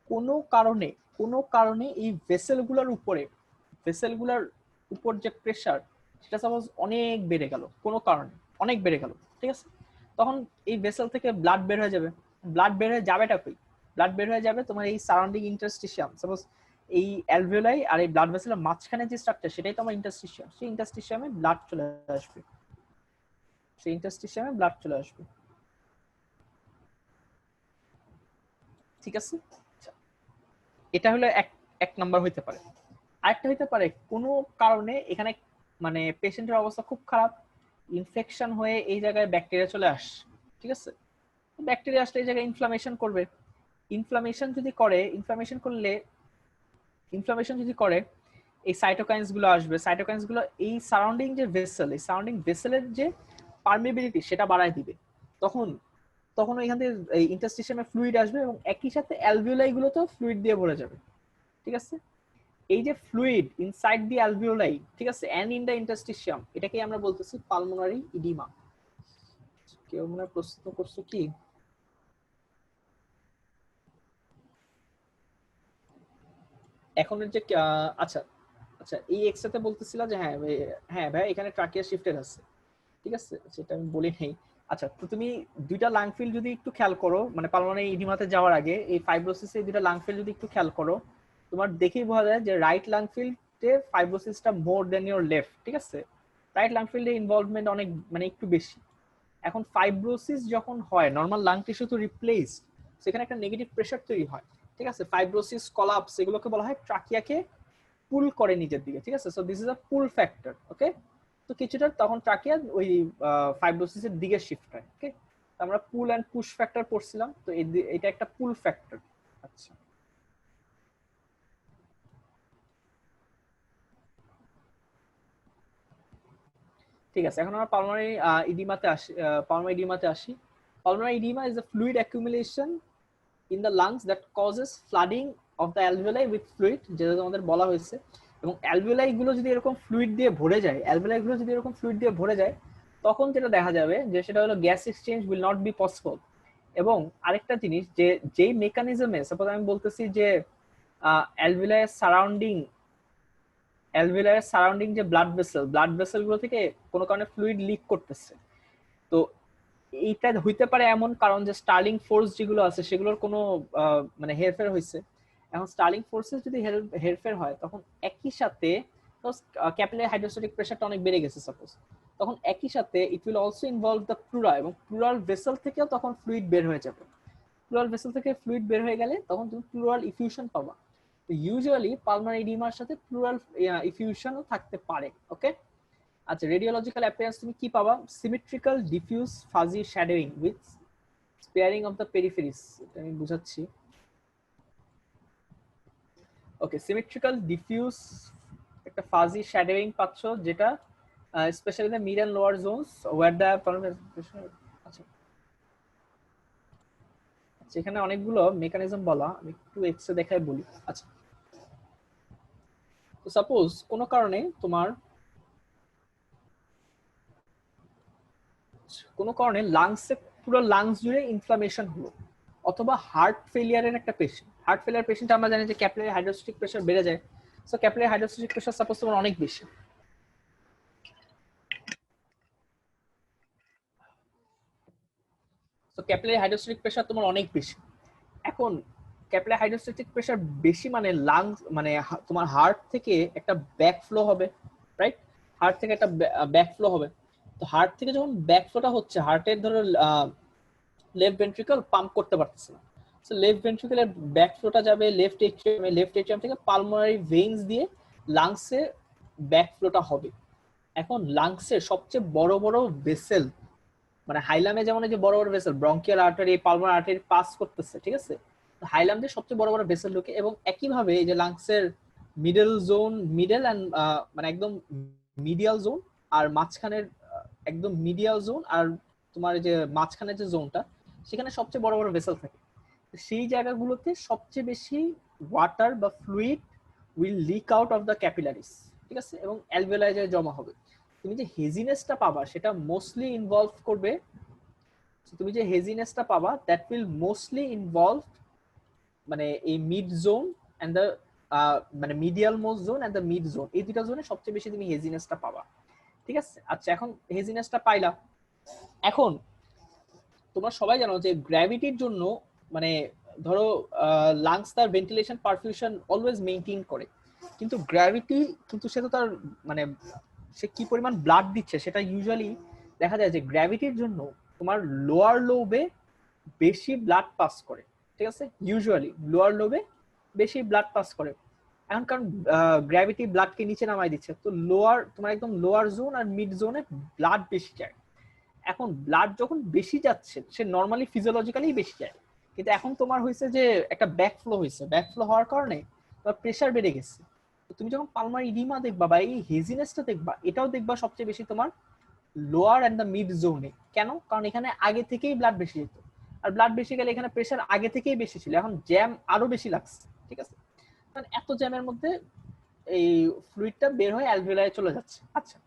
কোনো কারণে, কোনো কারণে এই ভেসেলগুলোর উপরে, ভেসেলগুলোর উপর যে প্রেসার, সেটা সাপোজ অনেক বেড়ে গেল, কোনো কারণে অনেক বেড়ে গেল, ঠিক আছে, তখন এই ভেসেল থেকে ব্লাড বের হয়ে যাবে, ব্লাড বের হয়ে যাবেটা কই, ব্লাড বের হয়ে যাবে তোমার এই সারাউন্ডিং ইন্টারস্টিশিয়াম, সাপোজ এই অ্যালভিওলাই আর এই ব্লাড ভেসেলের মাঝখানে যে স্ট্রাকচার, সেটাই তো আমার ইন্টারস্টিশিয়াম, সেই ইন্টারস্টিশিয়ামে ব্লাড চলে আসবে, সেই ইন্টারস্টিশিয়ামে ব্লাড চলে আসবে, ঠিক আছে। আচ্ছা, এটা হলো এক এক নাম্বার হইতে পারে। আরেকটা হইতে পারে কোনো কারণে এখানে মানে পেশেন্টের অবস্থা খুব খারাপ, ইনফেকশন হয়ে এই জায়গায় ব্যাকটেরিয়া চলে আসে, ঠিক আছে, ব্যাকটেরিয়া আসলে এই জায়গায় ইনফ্লামেশন করবে, ইনফ্লামেশন যদি করে, ইনফ্লামেশন করলে, ইনফ্লামেশন যদি করে এই সাইটোকাইন্স গুলো আসবে, সাইটোকাইন্স গুলো এই সারাউন্ডিং যে ভেসেল, এই সারাউন্ডিং ভেসেলের যে পারমিবিলিটি সেটা বাড়ায় দিবে, তখন তখন এখান থেকে ইন্টারস্টিশিয়ামে ফ্লুইড আসবে, এবং একই সাথে অ্যালভিওলাই গুলোতেও ফ্লুইড দিয়ে ভরে যাবে, ঠিক আছে। এই যে ফ্লুইড ইনসাইড দি অ্যালভিওলাই, ঠিক আছে, এন্ড ইন দা ইন্টারস্টিশিয়াম, এটাকে আমরা বলতেছি পালমোনারি ইডিমা। কেউ মনে প্রশ্ন করছো কি? এখন যে আচ্ছা, আচ্ছা, এই এক্সট্রাতে বলতেছিলা যে হ্যাঁ হ্যাঁ ভাই, এখানে ট্রাকিয়া শিফটেড আছে, ঠিক আছে, সেটা আমি বলি নাই। আচ্ছা, তো তুমি দুইটা লাং ফিল যদি একটু খেয়াল করো, মানে পালমোনারি ইডিমাতে যাওয়ার আগে এই ফাইব্রোসিস এই দুইটা লাং ফিল যদি একটু খেয়াল করো, তোমার দেখেই বোঝা যায় যে রাইট লাং ফিল্ডে ফাইব্রোসিসটা মোর দেন ইওর লেফট, ঠিক আছে, রাইট লাং ফিল্ডে ইনভলভমেন্ট অনেক মানে একটু বেশি। এখন ফাইব্রোসিস যখন হয়, নর্মাল লাং টিস্যু তো রিপ্লেস, সেখানে একটা নেগেটিভ প্রেসার তৈরি হয়, ঠিক আছে, ফাইব্রোসিস কলাপস এগুলোকে বলা হয় ট্রাকিয়াকে পুল করে নিজের দিকে, ঠিক আছে, so this is a pull factor, okay. তো কিছুটা তখন ট্রাকিয়া ওই ফাইব্রোসিসের দিকে শিফট হয়, ওকে। আমরা পুল এন্ড পুশ ফ্যাক্টর পড়ছিলাম, তো এটা একটা পুল ফ্যাক্টর। আচ্ছা, ঠিক আছে, এখন আমরা পালমোনারি ইডিমাতে আসি, পালমোনারি ইডিমাতে আসি। Pulmonary oedema is a fluid accumulation in the lungs that causes flooding of the alveoli with fluid, যেটা তোমাদের বলা হয়েছে, এবং অ্যালভিওলাই গুলো যদি এরকম ফ্লুইড দিয়ে ভরে যায়, অ্যালভিওলাই গুলো যদি এরকম ফ্লুইড দিয়ে ভরে যায়, তখন যেটা দেখা যাবে যে সেটা হলো gas exchange will not be possible. এবং আরেকটা জিনিস, যে যেই মেকানিজমে সাপোজ আমি বলতেছি যে অ্যালভিওলাইয়ের সারাউন্ডিং, অ্যালভিওলাইয়ের সারাউন্ডিং যে ব্লাড ভেসেল, ব্লাড ভেসেল গুলো থেকে কোনো কারণে ফ্লুইড লিক করতেছে, তো এইটা হইতে পারে এমন কারণ যে স্টার্লিং ফোর্স যেগুলো আছে সেগুলোর কোনো মানে হেরফের হয়েছে, এখন স্টার্লিং ফোর্সেস যদি হেরফের হয় তখন একই সাথে ক্যাপিলারি হাইড্রোস্ট্যাটিক প্রেশারটা অনেক বেড়ে গেছে সাপোজ, তখন একই সাথে it will also involve the pleura, এবং প্লুরাল ভেসেল থেকেও তখন ফ্লুইড বের হয়ে যাবে। প্লুরাল ভেসেল থেকে ফ্লুইড বের হয়ে গেলে তখন তুমি প্লুরাল ইফিউশন পাবা। তো ইউজুয়ালি পালমারি এডিমার সাথে প্লুরাল ইফিউশনও থাকতে পারে। ওকে, আচ্ছা রেডিওলজিক্যাল অ্যাপিয়ারেন্স তুমি কি পাবা? Symmetrical diffuse fuzzy shadowing with sparing of the peripheries. এটা আমি বুঝাচ্ছি। ওকে, সিমেট্রিক্যাল ডিফিউজ একটা ফাজি শ্যাডোইং পাচ্ছ, যেটা specially the mid and lower zones where the আচ্ছা যেখানে অনেকগুলো মেকানিজম বলা, আমি একটু এক্সে দেখাই বলি। আচ্ছা, তো সাপোজ কোনো কারণে তোমার লাংসে পুরো লাংস জুড়ে ইনফ্লামেশন হলো, অথবা হার্ট ফেলিয়ারের একটা পেশেন্ট, হার্ট ফেলিয়ার পেশেন্ট আমরা জানি যে ক্যাপিলারি হাইড্রোস্ট্যাটিক প্রেশার বেড়ে যায়। So capillary hydrostatic pressure suppose তোমার অনেক বেশি, তো ক্যাপিলারি হাইড্রোস্ট্যাটিক প্রেশার তোমার অনেক বেশি। এখন ক্যাপিলারি হাইড্রোস্ট্যাটিক প্রেশার বেশি মানে লাংস মানে তোমার হার্ট থেকে একটা ব্যাক ফ্লো হবে, রাইট? হার্ট থেকে একটা ব্যাক ফ্লো হবে। তো হার্ট থেকে যখন ব্যাক ফ্লোটা হচ্ছে, হার্টের ধরো লেফট ভেন্ট্রিকল পাম্প করতে পারতেছে না, সো লেফট ভেন্ট্রিকলের ব্যাক ফ্লোটা যাবে লেফট এট্রিয়ামে, লেফট এট্রিয়াম থেকে পালমোনারি ভেইনস দিয়ে লাংসে ব্যাক ফ্লোটা হবে। এখন লাংসের সবচেয়ে বড় বড় ভেসেল, মানে হাইলামে যেমন এই যে বড় বড় vessel bronchial artery pulmonary artery pass করতেছে, ঠিক আছে? হাইলাম দিয়ে সবচেয়ে বড় বড় ভেসেল ঢুকে, এবং একইভাবে এই যে লাংসের মিডল জোন, মিডল অ্যান্ড মানে একদম মিডিয়াল জোন, আর মাঝখানের একদম মিডিয়াল জোন, আর তোমার এই যে মাঝখানের যে জোনটা, সেখানে সবচেয়ে বড় বড় ভেসেল থাকে। সেই জায়গাগুলোতে সবচেয়ে বেশি ওয়াটার বা fluid will leak out of the capillaries, ঠিক আছে? এবং অ্যালভিওলাই জমা হবে। তুমি যে হেজিনেসটা পাবা সেটা মোস্টলি ইনভলভ করবে, তুমি যে হেজিনেসটা পাবা দ্যাট উইল মোস্টলি ইনভলভ মানে এই মিড জোন এন্ড দ্য মানে medial most zone and the mid zone, এই দুটো জোনে সবচেয়ে বেশি তুমি হেজিনেসটা পাবা, ঠিক আছে? আচ্ছা, এখন হেজিনেসটা পাইলা। এখন তোমরা সবাই জানো যে গ্র্যাভিটির জন্য মানে ধরো লাংস তার ভেন্টিলেশন পারফিউশন অলওয়েজ মেইনটেইন করে, কিন্তু গ্র্যাভিটি কিন্তু সে তো তার মানে সে কি পরিমাণ ব্লাড দিচ্ছে সেটা ইউজুয়ালি দেখা যায় যে গ্র্যাভিটির জন্য তোমার লোয়ার লোবে বেশি ব্লাড পাস করে, ঠিক আছে? ইউজুয়ালি লোয়ার লোবে বেশি ব্লাড পাস করে। এখন কারণ গ্র্যাভিটি ব্লাডকে নিচে নামাই দিচ্ছে, তো লোয়ার তোমার একদম লোয়ার জোন আর মিড জোনে ব্লাড বেশি যায়। এখন ব্লাড যখন বেশি যাচ্ছে, সে নর্মালি ফিজিওলজিক্যালি বেশি যায়, কিন্তু এখন তোমার হয়েছে যে একটা ব্যাকফ্লো হয়েছে, ব্যাকফ্লো হওয়ার কারণে তোমার প্রেশার বেড়ে গেছে। তো তুমি যখন পালমারি ইডিমা দেখবা বা এই হেজিনেসটা দেখবা, এটাও দেখবা সবচেয়ে বেশি তোমার লোয়ার এন্ড দ্য মিড জোনে। কেন? কারণ এখানে আগে থেকেই ব্লাড বেশি যেত, আর ব্লাড বেশি গেলে এখানে প্রেশার আগে থেকেই বেশি ছিল, এখন জ্যাম আরো বেশি লাগছে, ঠিক আছে? কারণ এত জ্যামের মধ্যে এই ফ্লুইডটা বের হয়ে অ্যালভিওলায় চলে যাচ্ছে। আচ্ছা,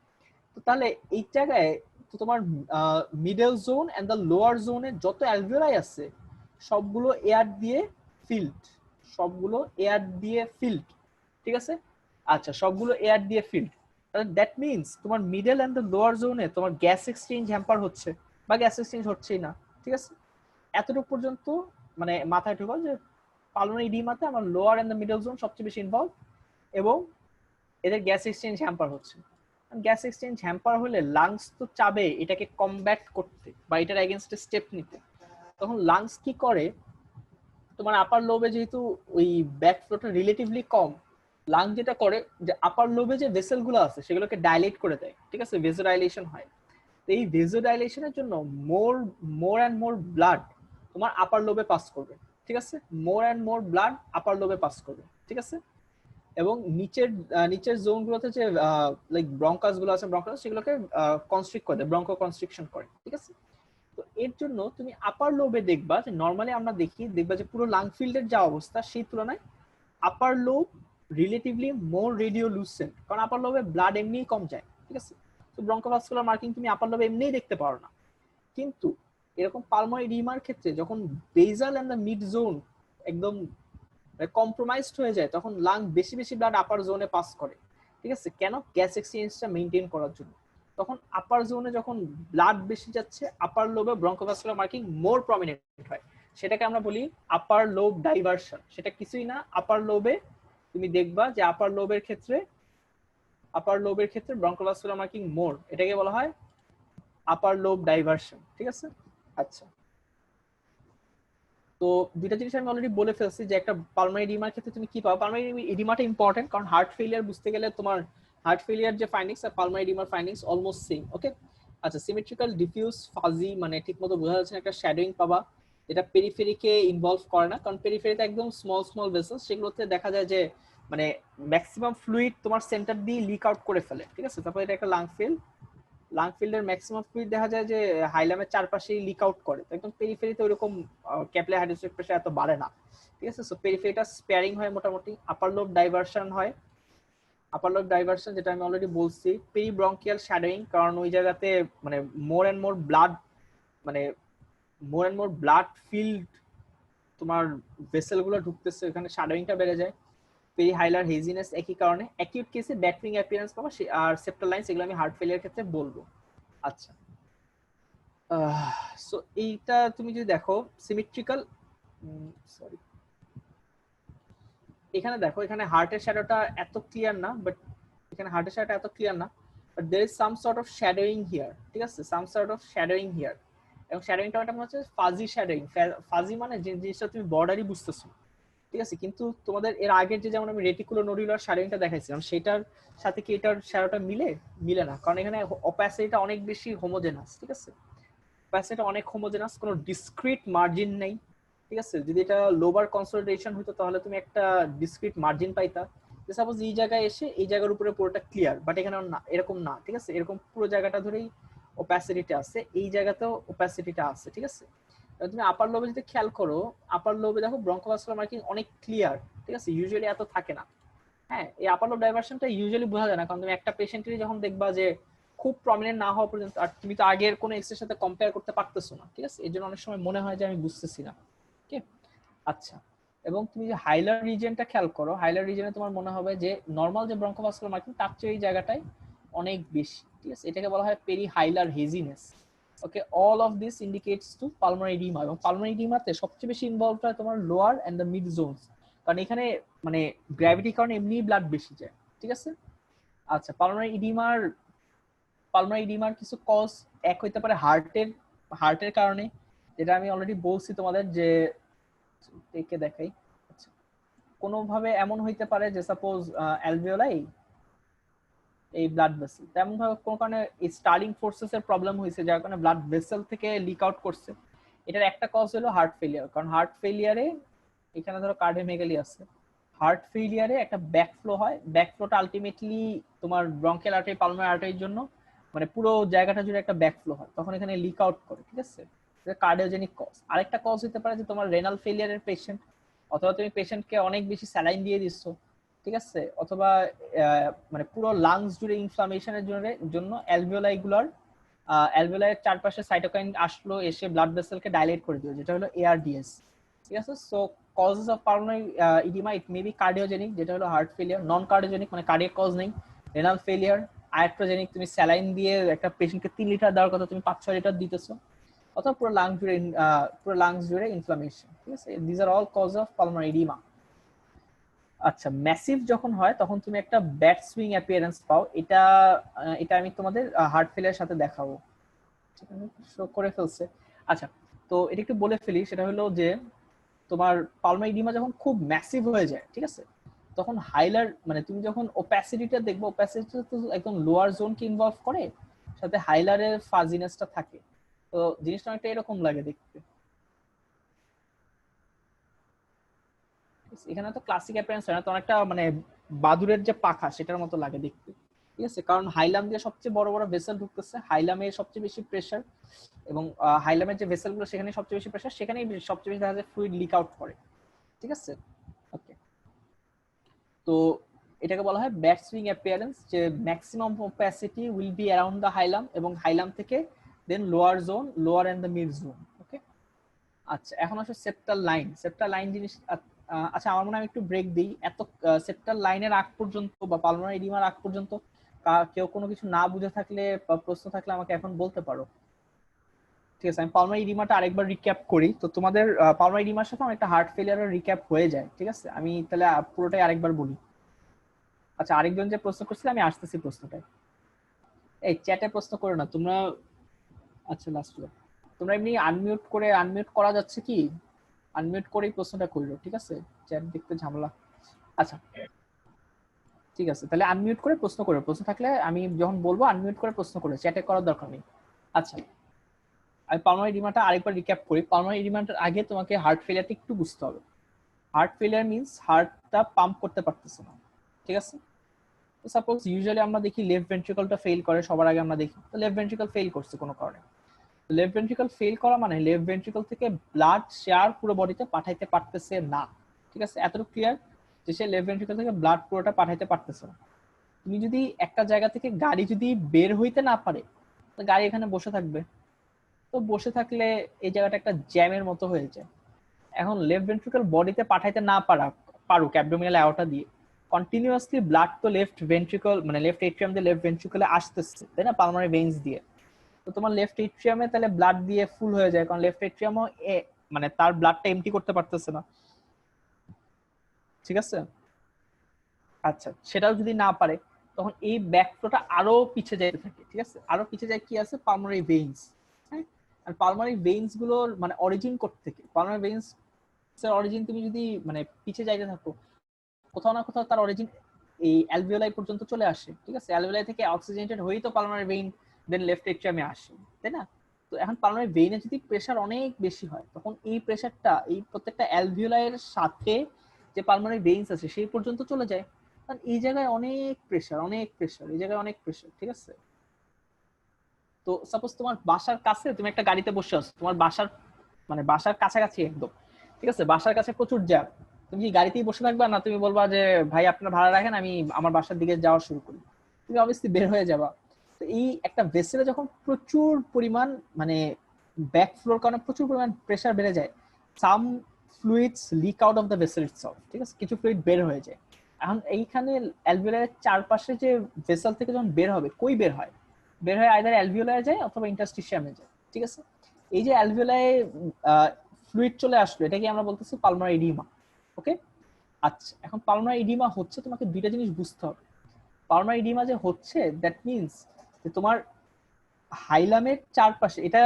তো তাহলে এই জায়গায় তো তোমার middle zone and the lower জোনে যত অ্যালভিওলাই আছে সবগুলো এয়ার দিয়ে ফিল্ড, সবগুলো এয়ার দিয়ে ফিল্ড, ঠিক আছে? আচ্ছা, সবগুলো এয়ার দিয়ে ফিল্ড, তাহলে দ্যাট মিন্স তোমার মিডল এন্ড দ্য লোয়ার জোনে তোমার গ্যাস এক্সচেঞ্জ হ্যাম্পার হচ্ছে বা গ্যাস এক্সচেঞ্জ হচ্ছেই না, ঠিক আছে? এতটুকু পর্যন্ত মানে মাথায় ঢোকাও যে পালমোনারি ইডিমাতে আমার lower and the middle zone সবচেয়ে বেশি ইনভলভ, এবং এদের গ্যাস এক্সচেঞ্জ হ্যাম্পার হচ্ছে। গ্যাস এক্সচেঞ্জ হ্যাম্পার হলে লাংস তো চাবে এটাকে কমব্যাট করতে বা এটার এগেনস্টে স্টেপ নিতে। তখন লাংস কি করে, তোমার আপার লোবে যেহেতু ওই ব্যাক ফ্লোটা রিলেটিভলি কম, লাং যেটা করে যে আপার লোবে যে ভেসেল গুলো আছে সেগুলোকে ডাইলেট করে দেয়, ঠিক আছে? ভেজোডাইলেশন হয়। তো এই ভেজোডাইলেশনের জন্য মোর অ্যান্ড মোর ব্লাড তোমার আপার লোবে পাস করবে, ঠিক আছে? More and more blood upper লোবে পাস করবে, ঠিক আছে? এবং নিচের জোন গুলোতে যে লাইক ব্রঙ্কাস গুলো আছে, ব্রঙ্কাস সেগুলোকে কনস্ট্রিক্ট করে দেয়, ব্রঙ্কো কনস্ট্রিকশন করে, ঠিক আছে? তো এর জন্য তুমি আপার লোবে দেখবা যে নরমালি আমরা দেখবা যে পুরো লাং ফিল্ডের যা অবস্থা সেই তুলনায় আপার লোব রিলেটিভলি মোর রেডিওলুসেন্ট, কারণ আপার লোবে ব্লাড এমনিই কম যায়, ঠিক আছে? তো ব্রঙ্কোভাস্কুলার মার্কিং তুমি আপার লোবে এমনিই দেখতে পারো না। কিন্তু এরকম পালমোনারি এডিমার ক্ষেত্রে যখন বেজাল এন্ড দ্য মিড জোন একদম কম্প্রোমাইজড হয়ে যায়, তখন লাং বেশি বেশি ব্লাড আপার জোনে পাস করে, ঠিক আছে? কেন? গ্যাস এক্সচেঞ্জটা মেইনটেইন করার জন্য। তখন আপার জোনে যখন ব্লাড বেশি যাচ্ছে, আপার লোবে ব্রঙ্কোভাস্কুলার মার্কিং মোর প্রমিনেন্ট হয়, সেটাকে আমরা বলি আপার লোব ডাইভারশন। সেটা কিছুই না, আপার লোবে তুমি দেখবা যে আপার লোবের ক্ষেত্রে ব্রঙ্কোভাস্কুলার মার্কিং মোর, এটাকে বলা হয় আপার লোব ডাইভারশন। ঠিক আছে। আচ্ছা, তো দুইটা জিনিস আমি অলরেডি বলে ফেলছি যে একটা পালমারি এডিমার ক্ষেত্রে তুমি কি পাও। পালমারি এডিমাটা ইম্পর্টেন্ট, কারণ হার্ট ফেলিয়ার বুঝতে গেলে তোমার হার্ট ফেলিয়ার যে ফাইন্ডিংস আর পালমারি এডিমার ফাইন্ডিংস অলমোস্ট সেম। ওকে, আচ্ছা, সিমেট্রিক্যাল ডিফিউজ ফাজি মানে ঠিকমতো বোঝা যাচ্ছে না, একটা শ্যাডোইং পাবা, এটা পেরিফেরিকে ইনভলভ করে না, কারণ পেরিফেরিতে একদম স্মল স্মল ভেসেলস, সেগুলোতে দেখা যায় যে মানে ম্যাক্সিমাম ফ্লুইড তোমার সেন্টার দিয়ে লিক আউট করে ফেলে। ঠিক আছে, তারপর এটা একটা লাং ফিল্ডের ম্যাক্সিমাম ফ্লুইড দেখা যায় যে হাইলামের চারপাশেই লিক আউট করে, তো একদম পেরিফেরিতে ওইরকম ক্যাপিলারি হাইড্রোস্ট্যাটিক প্রেসার এত বাড়ে না। ঠিক আছে, সো পেরিফেরিটা স্পেয়ারিং হয় মোটামুটি। আপার লোব ডাইভারশন হয়, আপার লোব ডাইভারশন যেটা আমি অলরেডি বলছি। পেরিব্রঙ্কিয়াল শ্যাডোইং, কারণ ওই জায়গাতে মানে মোর এন্ড মোর ব্লাড মানে more and more blood filled তোমার ভেসেল গুলো ঢুকতেছে, এখানে শ্যাডোইংটা বেড়ে যায়। পেরিহাইলার হেজিনেস একই কারণে। অ্যাকিউট কেসে ব্যাকরিং অ্যাপিয়ারেন্স পাবা, আর সেপ্টাল লাইন্স এগুলো আমি হার্ট ফেলিয়ার ক্ষেত্রে বলবো। আচ্ছা, সো এইটা তুমি যদি দেখো সিমেট্রিক্যাল, সরি, এখানে দেখো এখানে হার্টের শ্যাডোটা এত ক্লিয়ার না, বাট এখানে হার্টের শ্যাডোটা এত ক্লিয়ার না, but there is some sort of shadowing here. ঠিক আছে, some sort of shadowing here, এবং শ্যাডোইংটা একটা হচ্ছে ফাজি শ্যাডোইং। ফাজি মানে যে জিনিসটা তুমি বর্ডারই বুঝতেছো। ঠিক আছে, কিন্তু তোমাদের এর আগের যে যেমন আমি রেটিকুলো নোডুলার শ্যাডোইংটা দেখাইছিলাম, সেটার সাথে কি এটার শ্যাডোটা মিলে না, কারণ এখানে অপাসিটিটা অনেক বেশি হোমোজেনাস। ঠিক আছে, অপাসিটিটা অনেক হোমোজেনাস, কোনো ডিসক্রিট মার্জিন নেই। ঠিক আছে, যদি এটা লোবার কনসোলিডেশন হতো তাহলে তুমি একটা ডিসক্রিট মার্জিন পাইতা, যে সাপোজ এই জায়গায় এসে এই জায়গার উপরে পুরোটা ক্লিয়ার, বাট এখানে না, এরকম না। ঠিক আছে, এরকম পুরো জায়গাটা ধরেই ওপাসিটিটা আছে, এই জায়গাতেও ওপাসিটিটা আছে। ঠিক আছে, তুমি আপার লোবে যদি খেয়াল করো, আপার লোবে দেখো ব্রঙ্কোভাস্কুলার মার্কিং অনেক ক্লিয়ার। ঠিক আছে, ইউজুয়ালি এত থাকে না। হ্যাঁ, এই আপার লোব ডাইভারশনটা ইউজুয়ালি বোঝা যায় না, কারণ তুমি একটা পেশেন্টেরই যখন দেখবা যে খুব প্রমিনেন্ট না হওয়া পর্যন্ত, আর তুমি তো আগের কোনো এক্সের সাথে কম্পেয়ার করতে পারতেছো না। ঠিক আছে, এর জন্য অনেক সময় মনে হয় যে আমি বুঝতেছি না। ওকে, আচ্ছা, এবং তুমি যে হাইলার রিজিয়নটা খেয়াল করো, হাইলার রিজিয়নে তোমার মনে হবে যে নর্মাল যে ব্রঙ্কোভাস্কুলার মার্কিং তার চেয়ে এই জায়গাটায় অনেক বেশি। ঠিক আছে, এটাকে বলা হয় perihilar haziness. Okay, all of this indicates to pulmonary oedema, এবং পালমোনারি এডিমাতে সবচেয়ে বেশি ইনভলভ হয় তোমার lower and the mid zones, কারণ এখানে মানে গ্র্যাভিটির কারণে এমনি ব্লাড বেশি যায়। ঠিক আছে, আচ্ছা, পালমোনারি এডিমার কিছু কজ এক হইতে পারে হার্টের কারণে, যেটা আমি অলরেডি বলছি তোমাদের যে একে দেখাই। আচ্ছা, কোনোভাবে এমন হইতে পারে যে সাপোজ অ্যালভিওলাই এই ব্লাড ভেসেল তেমন ভাবে কোনো কারণে স্টার্লিং ফোর্সেস এর প্রবলেম হয়েছে, যার কারণে ব্লাড ভেসেল থেকে লিক আউট করছে। এটার একটা কজ হলো হার্ট ফেলিয়ার, কারণ হার্ট ফেলিয়ারে এখানে ধরো কার্ডিওমেগালি আছে, হার্ট ফেলিয়ারে একটা ব্যাকফ্লো হয়, ব্যাকফ্লোটা আলটিমেটলি তোমার ব্রঙ্কিয়াল আর্টারি পালমোনারি আর্টারির জন্য মানে পুরো জায়গাটা জুড়ে একটা ব্যাকফ্লো হয়, তখন এখানে লিক আউট করে। ঠিক আছে, কার্ডিওজেনিক কজ। আরেকটা কজ হতে পারে যে তোমার রেনাল ফেলিয়ারের পেশেন্ট, অথবা তুমি পেশেন্টকে অনেক বেশি স্যালাইন দিয়ে দিচ্ছ। ঠিক আছে, অথবা মানে পুরো লাংস জুড়ে ইনফ্লামেশনের জন্য অ্যালভিওলাইয়ের চারপাশে সাইটোকাইন আসলো, এসে ব্লাড ভেসেলকে ডাইলেট করে দিল, যেটা হলো এআরডিএস। ঠিক আছে, so causes of pulmonary oedema it may be cardiogenic, যেটা হলো হার্ট ফেলিয়ার, নন কার্ডিওজেনিক মানে কার্ডিয়াক কজ নেই, রেনাল ফেলিয়ার, আয়াট্রোজেনিক তুমি স্যালাইন দিয়ে একটা পেশেন্টকে 3 লিটার দেওয়ার কথা তুমি 5-6 লিটার দিতেছো, অথবা পুরো লাংস জুড়ে ইনফ্লামেশন। ঠিক আছে, this are all cause of pulmonary oedema. আচ্ছা, ম্যাসিভ যখন হয় তখন তুমি একটা ব্যাট সুইং অ্যাপিয়ারেন্স পাও, এটা আমি তোমাদের হার্ট ফেলিয়ার সাথে দেখাবো। ঠিক আছে, শো করে ফেলছে। আচ্ছা, তো এটা একটু বলে ফেলি, সেটা হলো যে তোমার পালমারি এডিমা যখন খুব ম্যাসিভ হয়ে যায়, ঠিক আছে, তখন হাইলার মানে তুমি যখন ওপ্যাসিটিটা দেখবো, ওপ্যাসিটিটা তো একদম লোয়ার জোনকে ইনভলভ করে, সাথে হাইলারের ফাজিনেসটা থাকে, তো জিনিসটা অনেকটা এরকম লাগে দেখতে। এখানে তো ক্লাসিক অ্যাপিয়ারেন্স হয় না, তো অনেকটা মানে বাদুরের যে পাখা সেটার মতো লাগে দেখতে। ঠিক আছে, কারণ হাইলাম দিয়ে সবচেয়ে বড় বড় ভেসেল ঢুকতেছে, হাইলামে সবচেয়ে বেশি প্রেসার, এবং হাইলামের যে ভেসেল গুলো সেখানে সবচেয়ে বেশি প্রেসার, সেখানেই সবচেয়ে বেশি দেখা যায় ফ্লুইড লিক আউট করে। ঠিক আছে, ওকে, তো এটাকে বলা হয় ব্যাট সুইং অ্যাপিয়ারেন্স, যে maximum opacity will be around the hilum, এবং হাইলাম থেকে then lower and the mid zone. Okay, আচ্ছা, এখন আসলে সেপ্টাল লাইন জিনিস। আচ্ছা, আমার মনে হয় আমি একটু ব্রেক দিই। এত সেপ্টাল লাইনের আগ পর্যন্ত বা পালমোনারি এডিমার আগ পর্যন্ত কেউ কোনো কিছু না বুঝে থাকলে বা প্রশ্ন থাকলে আমাকে এখন বলতে পারো। ঠিক আছে, আমি পালমারি ইডিমাটা আরেকবার রিক্যাপ করি। তো তোমাদের পালমারি ইডিমার সাথে অনেকটা হার্ট ফেলিয়ারের রিক্যাপ হয়ে যায়, ঠিক আছে? আমি তাহলে পুরোটাই আরেকবার বলি। আচ্ছা, আরেকজন যে প্রশ্ন করছিল, আমি আসতেছি প্রশ্নটায়। এই চ্যাটে প্রশ্ন করো না তোমরা। আচ্ছা, লাস্ট তোমরা এমনি আনমিউট করা যাচ্ছে কি? আনমিউট করেই প্রশ্নটা করলো, ঠিক আছে? চ্যাট দেখতে ঝামেলা। আচ্ছা, ঠিক আছে, তাহলে আনমিউট করে প্রশ্ন করো। প্রশ্ন থাকলে আমি যখন বলবো আনমিউট করে প্রশ্ন করো, চ্যাটে করার দরকার নেই। আচ্ছা, আমি পালমারি এডিমাটা আরেকবার রিক্যাপ করি। পালমারি এডিমাটার আগে তোমাকে হার্ট ফেলিয়ারটা একটু বুঝতে হবে। হার্ট ফেলিয়ার মিন্স হার্টটা পাম্প করতে পারতেছে না, ঠিক আছে? তো সাপোজ ইউজুয়ালি আমরা দেখি লেফট ভেন্ট্রিকলটা ফেল করে, সবার আগে আমরা দেখি তো লেফট ভেন্ট্রিকল ফেল করছে কোনো কারণে। লেফট ভেন্ট্রিকল ফেল করা মানে লেফট ভেন্ট্রিকল থেকে ব্লাড শেয়ার পুরো বডিতে পাঠাইতে পারতেছে না, ঠিক আছে? এতটুকু ক্লিয়ার যে সে লেফট ভেন্ট্রিকল থেকে ব্লাড পুরোটা পাঠাইতে পারতেছে না। তুমি যদি একটা জায়গা থেকে গাড়ি যদি বের হইতে না পারে, তো গাড়ি এখানে বসে থাকবে। তো বসে থাকলে এই জায়গাটা একটা জ্যামের মতো হয়ে যায়। এখন লেফট ভেন্ট্রিকল বডিতে পাঠাইতে না পারুক অ্যাবডোমিনাল অ্যাওর্টা দিয়ে, কন্টিনিউয়াসলি ব্লাড তো লেফট ভেন্ট্রিকল মানে লেফট এট্রিয়াম দিয়ে লেফট ভেন্ট্রিকলে আসতেছে, তাই না? পালমারি ভেইনস দিয়ে। তো তোমার লেফট এট্রিয়ামে তাহলে ব্লাড দিয়ে ফুল হয়ে যায়, কারণ লেফট এট্রিয়ামও মানে তার ব্লাডটা এমটি করতে পারতেছে না, ঠিক আছে? আচ্ছা, সেটাও যদি না পারে, তখন এই ব্যাকফ্লোটা আরো পিছে যেতে থাকে, ঠিক আছে? আরো পিছে যায় কি আছে? পালমারি ভেইনস। হ্যাঁ, আর পালমারি ভেইনস গুলোর মানে অরিজিন করতে থেকে, পালমারি ভেইনস এর অরিজিন তুমি যদি মানে পিছে যাইতে থাকো, কোথাও না কোথাও তার অরিজিন এই অ্যালভিওলাই পর্যন্ত চলে আসে, ঠিক আছে? অ্যালভিওলাই থেকে অক্সিজেনেটেড হয়েই তো পালমারি ভেইন দেন লেফট এট্রিয়ামে আসে, তাই না? তো এখন পালমারি ভেইনে যদি প্রেসার অনেক বেশি হয়, তখন এই প্রেসারটা এই প্রত্যেকটা অ্যালভিওলাইয়ের সাথে যে পালমারি ভেইনস আছে সেই পর্যন্ত চলে যায়। কারণ এই জায়গায় অনেক প্রেসার, এই জায়গায় অনেক প্রেসার, ঠিক আছে? তো সাপোজ তোমার বাসার কাছে তুমি একটা গাড়িতে বসে আছো, তোমার বাসার মানে বাসার কাছাকাছি একদম, ঠিক আছে? বাসার কাছে প্রচুর জ্যাম। তুমি কি গাড়িতেই বসে থাকবা, না তুমি বলবা যে ভাই আপনার ভাড়া রাখেন, আমি আমার বাসার দিকে যাওয়া শুরু করি? তুমি অবভিয়াসলি বের হয়ে যাবা। তো এই একটা ভেসেলে যখন প্রচুর পরিমাণ মানে ব্যাক ফ্লোর কারণে প্রচুর পরিমাণ প্রেসার বেড়ে যায়, some fluids leak out of the vessel itself, ঠিক আছে? কিছু ফ্লুইড বের হয়ে যায়। এখন এইখানে অ্যালভিওলারের চারপাশে যে ভেসেল থেকে যখন বের হবে, কই বের হয়? বের হয়ে আইদার অ্যালভিওলারে যায় অথবা ইন্টারস্টিশিয়ামে যায়, ঠিক আছে? এই যে অ্যালভিওলায় ফ্লুইড চলে আসলো, এটাকে আমরা বলতেছি পালমারি এডিমা। ওকে, আচ্ছা, এখন পালমারি এডিমা হচ্ছে, তোমাকে দুইটা জিনিস বুঝতে হবে। পালমারি এডিমা যে হচ্ছে, দ্যাট মিন্স যে তোমার হাইলামের চারপাশে এটা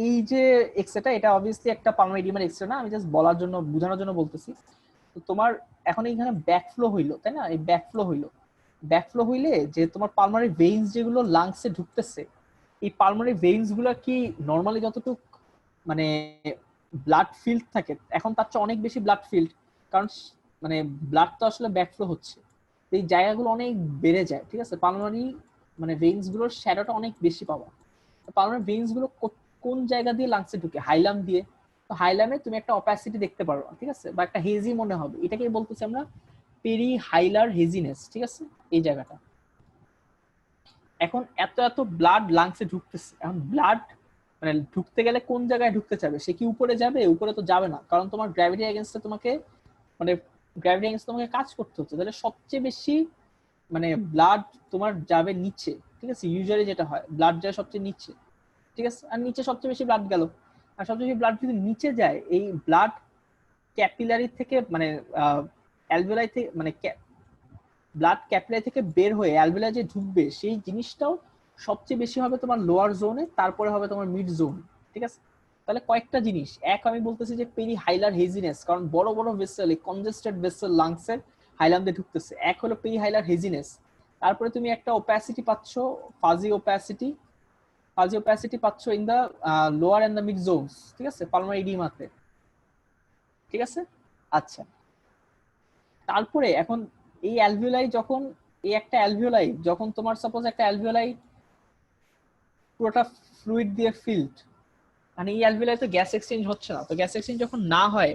এই যে এক্সরেটা, এটা অবভিয়াসলি একটা পালমারি এডিমার এক্সরে না, আমি জাস্ট বলার জন্য বোঝানোর জন্য বলতেছি। তো তোমার এখন এইখানে ব্যাকফ্লো হইলো, তাই না? এই ব্যাকফ্লো হইলে যে তোমার পালমারি ভেইনস যেগুলো লাংসে ঢুকতেছে, এই পালমারি ভেইনস গুলো কি নরমালি যতটুকু মানে ব্লাড ফিল্ড থাকে, এখন তার চেয়ে অনেক বেশি ব্লাড ফিল্ড, কারণ মানে ব্লাড তো আসলে ব্যাকফ্লো হচ্ছে, এই জায়গাগুলো অনেক বেড়ে যায়, ঠিক আছে? পালমারি মানে ভেইনস গুলোর শ্যাডোটা অনেক বেশি পাওয়া। পালমারি ভেইনস গুলো কোন জায়গা দিয়ে লাংসে ঢুকে? হাইলাম দিয়ে। তো হাইলামে তুমি একটা অপাসিটি দেখতে পারো, ঠিক আছে? বা একটা হেজি মনে হবে, এটাকে বলতেছি আমরা পেরি হাইলার হেজিনেস, ঠিক আছে? এই জায়গাটা। এখন এত এত ব্লাড লাংসে ঢুকতেছে, এখন ব্লাড মানে ঢুকতে গেলে কোন জায়গায় ঢুকতে চাবে? সে কি উপরে যাবে? উপরে তো যাবে না, কারণ তোমার গ্র্যাভিটি এগেইনস্টে তোমাকে মানে গ্র্যাভিটি এগেইনস্টে তোমাকে কাজ করতে হচ্ছে। তাহলে সবচেয়ে বেশি মানে ব্লাড তোমার যাবে নিচে, ঠিক আছে? ইউজুয়ালি যেটা হয়, ব্লাড যায় সবচেয়ে নিচে, ঠিক আছে? আর নিচে সবচেয়ে বেশি ব্লাড গেল। আর সবচেয়ে বেশি ব্লাড যদি নিচে যায়, এই ব্লাড ক্যাপিলারি থেকে মানে অ্যালভিওলাই থেকে মানে ব্লাড ক্যাপিলারি থেকে বের হয়ে অ্যালভিওলাই যে ঢুকবে, সেই জিনিসটাও সবচেয়ে বেশি হবে তোমার লোয়ার জোনে, তারপরে হবে তোমার মিড জোন, ঠিক আছে? তাহলে কয়েকটা জিনিস, এক আমি বলতেছি যে পেরি হাইলার হেজিনেস, কারণ বড় বড় ভেসেল কনজেস্টেড ভেসেল লাংসের হাইলাম দিয়ে ঢুকতেছে। এক হলো পেরি হাইলার হেজিনেস, তারপরে তুমি একটা ওপ্যাসিটি পাচ্ছ, ফাজি ওপ্যাসিটি পাচ্ছ in the lower and the mid zones, ঠিক আছে? পালমারি এডিমাতে, ঠিক আছে? আচ্ছা, তারপরে এখন এই অ্যালভিওলাই যখন এই একটা অ্যালভিওলাই যখন তোমার সাপোজ একটা অ্যালভিওলাই পুরোটা ফ্লুইড দিয়ে ফিল্ড, মানে এই অ্যালভিওলাই তো গ্যাস এক্সচেঞ্জ হচ্ছে না, তো গ্যাস এক্সচেঞ্জ যখন না হয়,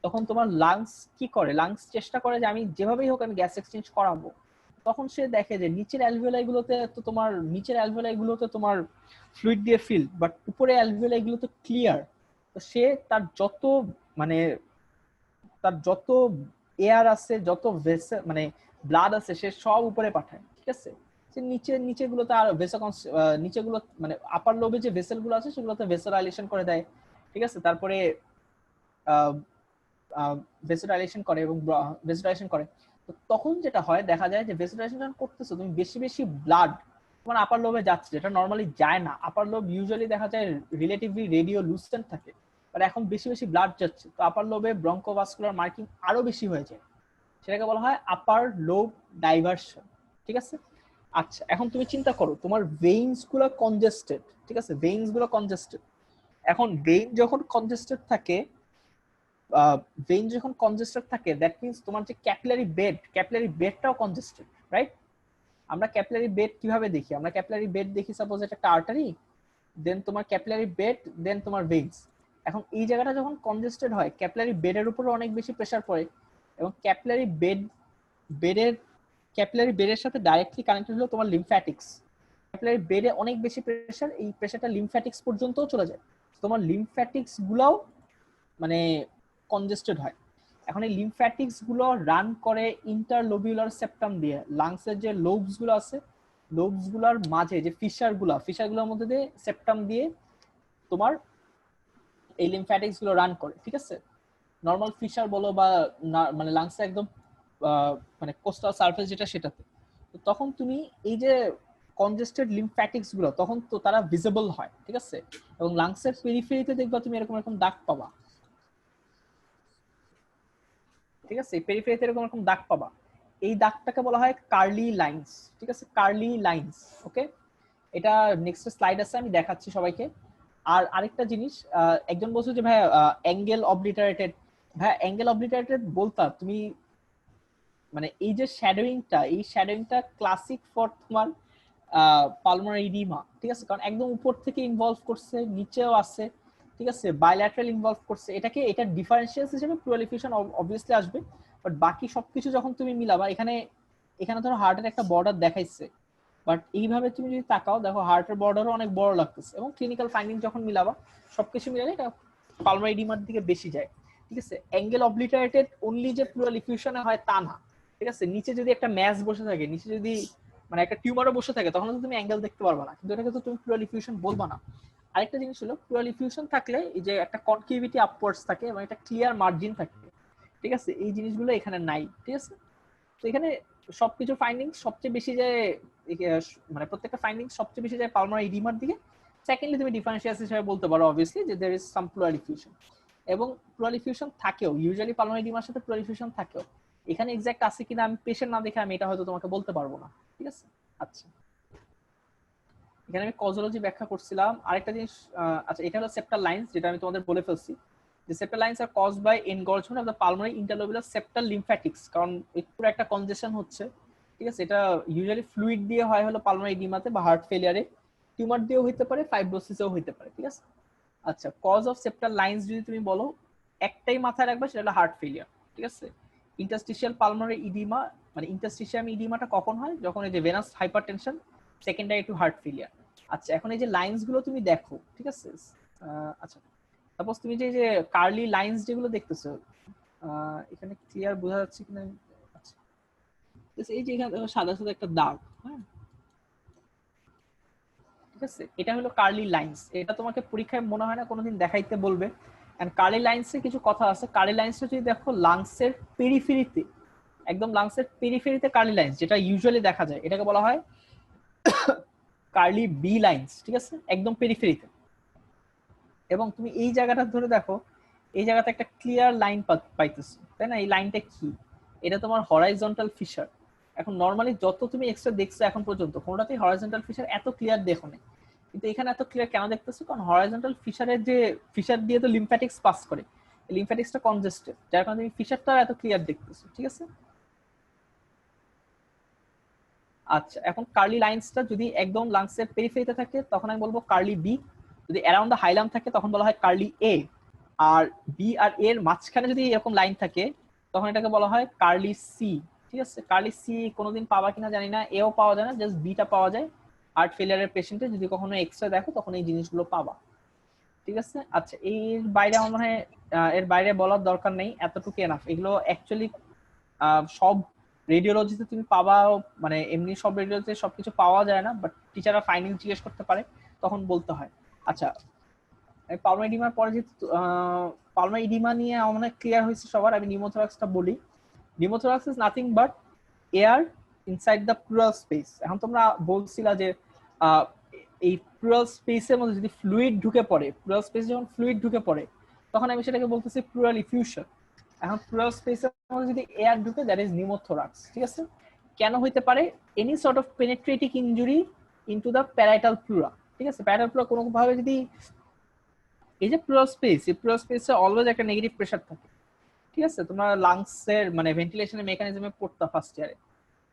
তখন তোমার লাংস কি করে? লাংস চেষ্টা করে যে আমি যেভাবেই হোক আমি গ্যাস এক্সচেঞ্জ করাবো। তখন সে দেখে যে নিচের অ্যালভিওলাই গুলোতে তোমার ফ্লুইড দিয়ে ফিল্ড, বাট উপরে অ্যালভিওলাই গুলো তো ক্লিয়ার। তো সে মানে তার যত এয়ার আছে, যত ভেসেল মানে ব্লাড আছে, সে সব উপরে পাঠায়, ঠিক আছে? যে নিচেগুলোতে আর নিচেগুলো মানে আপার লোবে যে ভেসেল গুলো আছে সেগুলোতে ভেসোডাইলেশন করে দেয়, ঠিক আছে। তারপরে ভেসোডাইলেশন করে এবং ভেসোডাইলেশন করে। তো তখন যেটা হয় দেখা যায় যে ভেসোডাইলেশন যখন করতেছো তুমি বেশি বেশি ব্লাড তোমার আপার লোবে যাচ্ছে, যেটা নর্মালি যায় না। আপার লোব ইউজুয়ালি দেখা যায় রিলেটিভলি রেডিও লুসেন্ট থাকে, বাট এখন বেশি বেশি ব্লাড যাচ্ছে, তো আপার লোবে ব্রঙ্কোভাস্কুলার মার্কিং আরো বেশি হয়ে যায়, সেটাকে বলা হয় আপার লোব ডাইভারশন, ঠিক আছে। আচ্ছা, এখন তুমি চিন্তা করো তোমার ভেইনস গুলো কনজেস্টেড, ঠিক আছে, ভেইনস গুলো কনজেস্টেড। এখন ভেইন যখন কনজেস্টেড থাকে, ভেইন যখন কনজেস্টেড থাকে দ্যাট মিন্স তোমার যে ক্যাপিলারি বেডটাও কনজেস্টেড, রাইট? আমরা ক্যাপিলারি বেড কিভাবে দেখি? আমরা ক্যাপিলারি বেড দেখি সাপোজ এটা একটা আর্টারি, দেন তোমার ক্যাপিলারি বেড, দেন তোমার ভেইনস। এখন এই জায়গাটা যখন কনজেস্টেড হয় ক্যাপিলারি বেডের উপরে অনেক বেশি প্রেসার পড়ে, এবং ক্যাপিলারি বেডের সাথে ডাইরেক্টলি কানেক্টেড হলো তোমার লিমফ্যাটিক্স। ক্যাপিলারি বেডে অনেক বেশি প্রেসার, এই প্রেসারটা লিমফ্যাটিক্স পর্যন্তও চলে যায়, তোমার লিমফ্যাটিক্স গুলাও মানে কনজেস্টেড হয়। এখন এই লিমফ্যাটিক্স গুলো রান করে ইন্টারলোবিউলার সেপ্টাম দিয়ে, লাংসের যে লোবস গুলো আছে, লোবস গুলোর মাঝে যে ফিশারগুলোর মধ্যে দিয়ে সেপ্টাম দিয়ে তোমার এই লিমফ্যাটিক্স গুলো রান করে, ঠিক আছে। নর্মাল ফিশার বলো বা মানে লাংসে একদম মানে কোস্টাল সারফেস যেটা সেটাতে, তো তখন তুমি এই যে কনজেস্টেড লিমফ্যাটিক্স গুলো তখন তো তারা ভিজিবল হয়, ঠিক আছে। এবং লাংসের পেরিফেরিতে দেখবা তুমি এরকম এরকম দাগ পাবা, ঠিক আছে, পেরিফেরিতে এরকম এরকম দাগ পাবা। এই দাগটাকে বলা হয় কার্লি লাইন্স, ঠিক আছে, কার্লি লাইন্স। ওকে, এটা নেক্সট স্লাইড আছে, আমি দেখাচ্ছি সবাইকে। আর আরেকটা জিনিস, একজন বলছো যে ভাই অ্যাঙ্গেল অবলিটারেটেড, ভাই অ্যাঙ্গেল অবলিটারেটেড বলতা তুমি মানে এই যে শ্যাডোইংটা ক্লাসিক ফর তোমার পালমোনারি ইডিমা, ঠিক আছে, কারণ একদম উপর থেকে ইনভলভ করছে, নিচেও আছে, ঠিক আছে, বাইল্যাটারাল ইনভলভ করছে। এটা ডিফারেন্সিয়ালস হিসেবে প্লুরালিফিউশন অবভিয়াসলি আসবে, বাট বাকি সবকিছু যখন তুমি মিলাবা, এখানে ধরো হার্টের একটা বর্ডার দেখাইছে, বাট এইভাবে তুমি যদি তাকাও দেখো হার্টের বর্ডারও অনেক বড় লাগতেছে, এবং ক্লিনিক্যাল ফাইন্ডিং যখন মিলাবা সবকিছু মিলালে এটা পালমোনারি ইডিমার দিকে বেশি যায়, ঠিক আছে। অ্যাঙ্গেল অবলিটারেটেড অনলি যে প্লুরালিফিউশনে হয় তা না, ঠিক আছে। নিচে যদি একটা ম্যাস বসে থাকে, নিচে যদি মানে একটা টিউমারও বসে থাকে, তখন তো তুমি অ্যাঙ্গেল দেখতে পারবা না, কিন্তু এটাকে তো তুমি প্লুরালিফিউশন বলবা না। আরেকটা জিনিস হলো প্লুরালিফিউশন থাকলে এই যে একটা কনকেভিটি আপওয়ার্ডস থাকে এবং একটা ক্লিয়ার মার্জিন থাকে, ঠিক আছে, এই জিনিসগুলো এখানে নাই, ঠিক আছে। তো এখানে সবকিছু ফাইন্ডিংস সবচেয়ে বেশি যায় মানে প্রত্যেকটা ফাইন্ডিংস সবচেয়ে বেশি যায় পালমোনারি ইডিমার দিকে। সেকেন্ডলি তুমি ডিফারেন্সিয়াস হিসেবে বলতে পারো অবভিয়াসলি যে देयर इज সাম প্লুরালিফিউশন, এবং প্লুরালিফিউশন থাকেও ইউজুয়ালি পালমোনারি ইডিমার সাথে প্লুরালিফিউশন থাকেও। এখানে এক্সাক্ট আছে কিনা আমি পেশেন্ট না দেখে আমি এটা হয়তো তোমাকে বলতে পারবো না, ঠিক আছে। আচ্ছা, এখানে আমি কজোলজি ব্যাখ্যা করছিলাম। আরেকটা জিনিস, আচ্ছা, এটা হলো সেপ্টাল লাইন্স, যেটা আমি তোমাদের বলে ফেলছি যে septal lines are caused by engorgement of the pulmonary interlobular septal lymphatics, কারণ পুরো একটা কনজেশন হচ্ছে, ঠিক আছে। এটা ইউজুয়ালি ফ্লুইড দিয়ে হয় হলো পালমোনারি ইডিমাতে বা হার্ট ফেলিয়ারে, টিউমার দিয়েও হইতে পারে, ফাইব্রোসিসেও হইতে পারে, ঠিক আছে। আচ্ছা, কজ অফ সেপ্টাল লাইন্স যদি তুমি বলো, একটাই মাথায় রাখবা, সেটা হলো হার্ট ফেলিয়ার, ঠিক আছে। ইন্টারস্টিশিয়াল পালমোনারি ইডিমা মানে ইন্টারস্টিশিয়াম ইডিমাটা কখন হয়? যখন এই যে venous hypertension secondary to heart failure. আচ্ছা, এখন এই যে লাইন্স গুলো তুমি দেখো, ঠিক আছে। আচ্ছা, সাপোজ তুমি যে কার্লি লাইন্স যেগুলো দেখতেছো, এখানে ক্লিয়ার বোঝা যাচ্ছে কিনা, আচ্ছা, এই যে এখানে সাদা সাদা একটা দাগ, হ্যাঁ, ঠিক আছে, এটা হলো কার্লি লাইন্স। এটা তোমাকে পরীক্ষায় মনে হয় না কোনোদিন দেখাইতে বলবে। এন্ড কার্লি লাইন্সে কিছু কথা আছে। কার্লি লাইন্সটা যদি দেখো লাংসের পেরিফেরিতে, একদম লাংসের পেরিফেরিতে কার্লি লাইন্স যেটা ইউজুয়ালি দেখা যায়, এটাকে বলা হয় কার্লি বি লাইন্স, ঠিক আছে, একদম পেরিফেরিতে। এবং তুমি এই জায়গাটা ধরে দেখো, এই জায়গাতে একটা ক্লিয়ার লাইন পাইতেছো, তাই না? এই লাইনটা কি? এটা তোমার হরাইজন্টাল ফিশার। এখন নর্মালি যত তুমি এক্সট্রা দেখছো এখন পর্যন্ত কোনোটাতেই হরাইজন্টাল ফিশার এত ক্লিয়ার দেখো না, কিন্তু এখানে এত ক্লিয়ার কেন দেখতেছো? কারণ হরাইজন্টাল ফিশারের যে ফিশার দিয়ে তো লিমফ্যাটিক্স পাস করে, এই লিমফ্যাটিক্সটা কনজেস্টেড, যার কারণে তুমি ফিশারটাও এত ক্লিয়ার দেখতেছো, ঠিক আছে। আচ্ছা, এখন কার্লি লাইন্সটা যদি একদম লাংসের পেরিফেরিতে থাকে তখন আমি বলবো কার্লি বি, যদি অ্যারাউন্ড দ্য হাইলাম থাকে তখন বলা হয় কার্লি এ, আর বি আর এর মাঝখানে যদি এরকম লাইন থাকে তখন এটাকে বলা হয় কার্লি সি, ঠিক আছে। কার্লি সি কোনোদিন পাবা কিনা জানি না, এও পাওয়া যায় না, জাস্ট বিটা পাওয়া যায়। হার্ট ফেলিয়ারের পেশেন্টে যদি কখনো এক্সরে দেখো তখন এই জিনিসগুলো পাবা, ঠিক আছে। আচ্ছা, এর বাইরে আমার মনে হয় এর বাইরে বলার দরকার নেই, এতটুকু এনাফ। এগুলো অ্যাকচুয়ালি সব রেডিওলজিতে তুমি পাবা, মানে এমনি সব রেডিওলজিতে সবকিছু পাওয়া যায় না, বাট টিচাররা ফাইন্ডিং জিজ্ঞেস করতে পারে, তখন বলতে হয়। আচ্ছা, পালমার ইডিমার পরে যেহেতু পালমার ইডিমা নিয়ে আমার ক্লিয়ার হয়েছে সবার, আমি নিউমোথোরাক্সটা বলি। Pneumothorax is nothing but air inside the plural space. এখন তোমরা বলছিলা যে এই প্লুরাল স্পেসের মধ্যে যদি ফ্লুইড ঢুকে পড়ে, প্লুরাল স্পেস যখন ফ্লুইড ঢুকে পড়ে, তখন আমি সেটাকে বলতেছি প্লুরাল ইফিউশন। এখন প্লুরাল স্পেসের মধ্যে যদি এয়ার ঢুকে, দ্যাট ইজ নিউমোথোরাক্স। ঠিক আছে, কেন হইতে পারে? Any sort of penetrating injury into the parietal pleura. ঠিক আছে, প্যারাইটাল প্লুরা কোনো ভাবে যদি, এই যে প্লুরাল স্পেস, এই প্লুরাল স্পেসে অলওয়েজ একটা নেগেটিভ প্রেসার থাকে। ঠিক আছে, তোমার লাংসের মানে ভেন্টিলেশনের মেকানিজমে পড়তা ফার্স্ট ইয়ারে,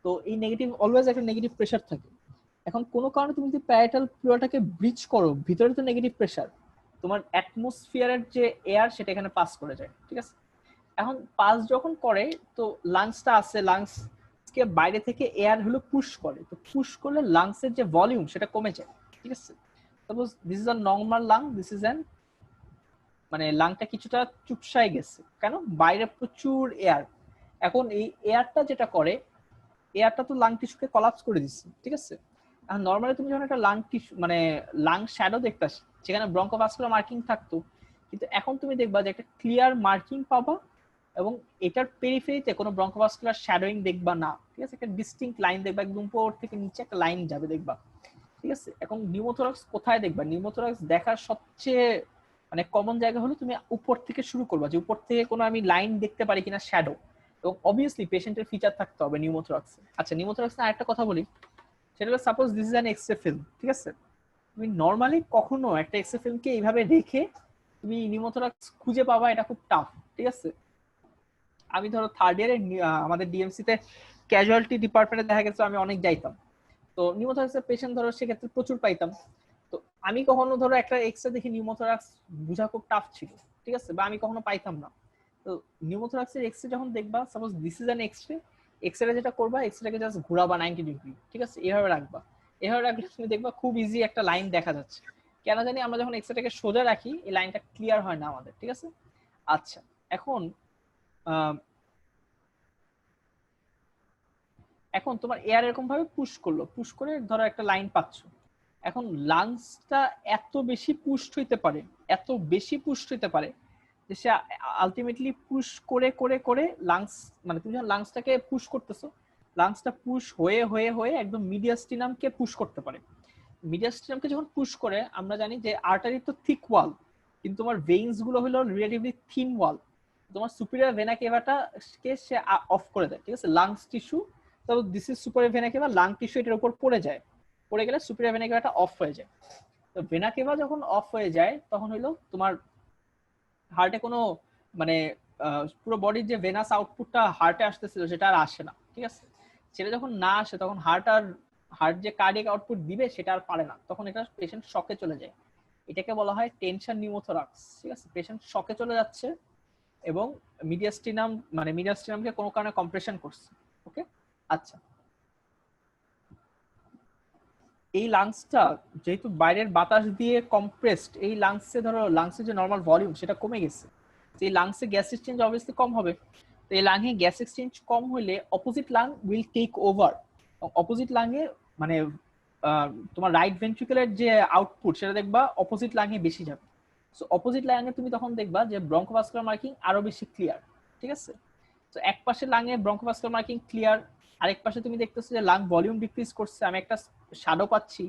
তো এই নেগেটিভ অলওয়েজ একটা নেগেটিভ প্রেসার থাকে। এখন কোনো কারণে তুমি যদি প্যারাইটাল ফ্লোরাটাকে ব্রিচ করো, ভিতরে তো নেগেটিভ প্রেসার, তোমার অ্যাটমসফিয়ারের যে এয়ার সেটা এখানে পাস করে যায়। ঠিক আছে, এখন পাস যখন করে, তো লাংসটা আছে, লাংসকে বাইরে থেকে এয়ার হলো পুশ করে, তো পুশ করলে লাংসের যে ভলিউম সেটা কমে যায়। ঠিক আছে, suppose this is a normal lung, this is an, মানে লাংটা কিছুটা চুপসায় গেছে, কেন? বাইরে প্রচুর এয়ার। এখন এই এয়ারটা যেটা করে, এয়ারটা তো লাং টিস্যুকে কলাপস করে দিচ্ছে। ঠিক আছে, আর নর্মালি তুমি যখন একটা লাং টিস্যু মানে লাং শ্যাডো দেখতাস, সেখানে ব্রঙ্কোভাস্কুলার মার্কিং থাকতো, কিন্তু এখন তুমি দেখবা যে একটা ক্লিয়ার মার্কিং পাবা, এবং এটার পেরিফেরিতে কোনো ব্রঙ্কোভাস্কুলার শ্যাডোইং দেখবা না। ঠিক আছে, একটা ডিস্টিংক্ট লাইন দেখবা, একদম উপর থেকে নিচে একটা লাইন যাবে দেখবা। ঠিক আছে, এখন নিউমোথোরাক্স কোথায় দেখবা? নিউমোথোরাক্স দেখার সবচেয়ে মানে কমন জায়গা হলো তুমি উপর থেকে শুরু করবা, যে উপর থেকে কোনো আমি লাইন দেখতে পারি কিনা, শ্যাডো, এবং অবভিয়াসলি পেশেন্টের ফিচার থাকতে হবে নিউমোথোরাক্সে। আচ্ছা, নিউমোথোরাক্সে আরেকটা কথা বলি, সেটা হলো suppose this is an X ray film. ঠিক আছে, তুমি নর্মালি কখনো একটা এক্সরে ফিল্মকে এইভাবে রেখে তুমি নিউমোথোরাক্স খুঁজে পাবা, এটা খুব টাফ। ঠিক আছে, আমি ধরো থার্ড ইয়ারে আমাদের ডিএমসি তে ক্যাজুয়ালিটি ডিপার্টমেন্টে দেখা গেছে আমি অনেক যাইতাম, তো নিউমোথোরাক্সের পেশেন্ট ধরো সেক্ষেত্রে প্রচুর পাইতাম। তো আমি কখনো ধরো একটা এক্সরে দেখি নিউমোথোরাক্স বোঝা খুব টাফ ছিল। ঠিক আছে, বা আমি কখনো পাইতাম না। তো নিউমোথোরাক্সের এক্সরে যখন দেখবা, suppose this is an X ray, X ray যেটা করবা, এক্সরেটাকে জাস্ট ঘোরাবা 90 ডিগ্রি। ঠিক আছে, এভাবে রাখবা, এভাবে রাখলে তুমি দেখবা খুব ইজি একটা লাইন দেখা যাচ্ছে। কেন জানি আমরা যখন এক্সরেটাকে সোজা রাখি, এই লাইনটা ক্লিয়ার হয় না আমাদের। ঠিক আছে, আচ্ছা, এখন এখন তোমার এয়ার এরকম ভাবে পুশ করলো, পুশ করে ধরো একটা লাইন পাচ্ছ। এখন লাংসটা এত বেশি পুষ্ট হইতে পারে, এত বেশি পুষ্ট হইতে পারে যে সে আলটিমেটলি পুশ করে করে করে লাংস, মানে তুমি যখন লাংসটাকে পুশ করতেছো, লাংসটা পুশ হয়ে হয়ে হয়ে একদম মিডিয়াস্টিনামকে পুশ করতে পারে। মিডিয়াস্টিনামকে যখন পুশ করে, আমরা জানি যে আর্টারি তো থিক ওয়াল, কিন্তু তোমার ভেইনস গুলো হলো রিলেটিভলি থিন ওয়াল। তোমার সুপিরিয়র ভেনা কেভাটা কে সে অফ করে দেয়। ঠিক আছে, লাংস টিস্যু, তো this is superior vena cava, lung tissue এটার উপর পড়ে যায়, পড়ে গেলে সুপিরিয়র ভেনা কেভাটা অফ হয়ে যায়। তো ভেনা কেভা যখন অফ হয়ে যায়, তখন হইলো তোমার হার্টে কোনো মানে পুরো বডির যে ভেনাস আউটপুটটা হার্টে আসতেছিল সেটা আর আসে না। ঠিক আছে, সেটা যখন না আসে, তখন হার্ট যে কার্ডিয়াক আউটপুট দিবে সেটা আর পারে না, তখন এটা পেশেন্ট শকে চলে যায়। এটাকে বলা হয় টেনশন নিউমোথোরাক্স। ঠিক আছে, পেশেন্ট শকে চলে যাচ্ছে এবং মিডিয়াস্টিনাম মানে মিডিয়াস্টিনামকে কোনো কারণে কম্প্রেশন করছে। ওকে, আচ্ছা, এই লাংসটা যেহেতু বাইরের বাতাস দিয়ে কম্প্রেসড, এই লাংসে ধরো লাংসের যে নর্মাল ভলিউম সেটা কমে গেছে, এই লাংসে গ্যাস এক্সচেঞ্জ অবভিয়াসলি কম হবে। তো এই লাংয়ে গ্যাস এক্সচেঞ্জ কম হলে opposite lung will take over. Opposite লাংয়ে মানে তোমার রাইট ভেন্ট্রিকুলার যে আউটপুট সেটা দেখবা অপোজিট লাংয়ে বেশি যাবে। সো অপোজিট লাংয়ে তুমি তখন দেখবা যে ব্রঙ্কোভাস্কুলার মার্কিং আরো বেশি ক্লিয়ার। ঠিক আছে, তো এক পাশে লাংয়ে ব্রঙ্কোভাস্কুলার মার্কিং ক্লিয়ার, আরেক পাশে তুমি দেখতেছো যে লাং ভলিউম ডিক্রিজ করছে, আমি একটা শ্যাডো পাচ্ছি,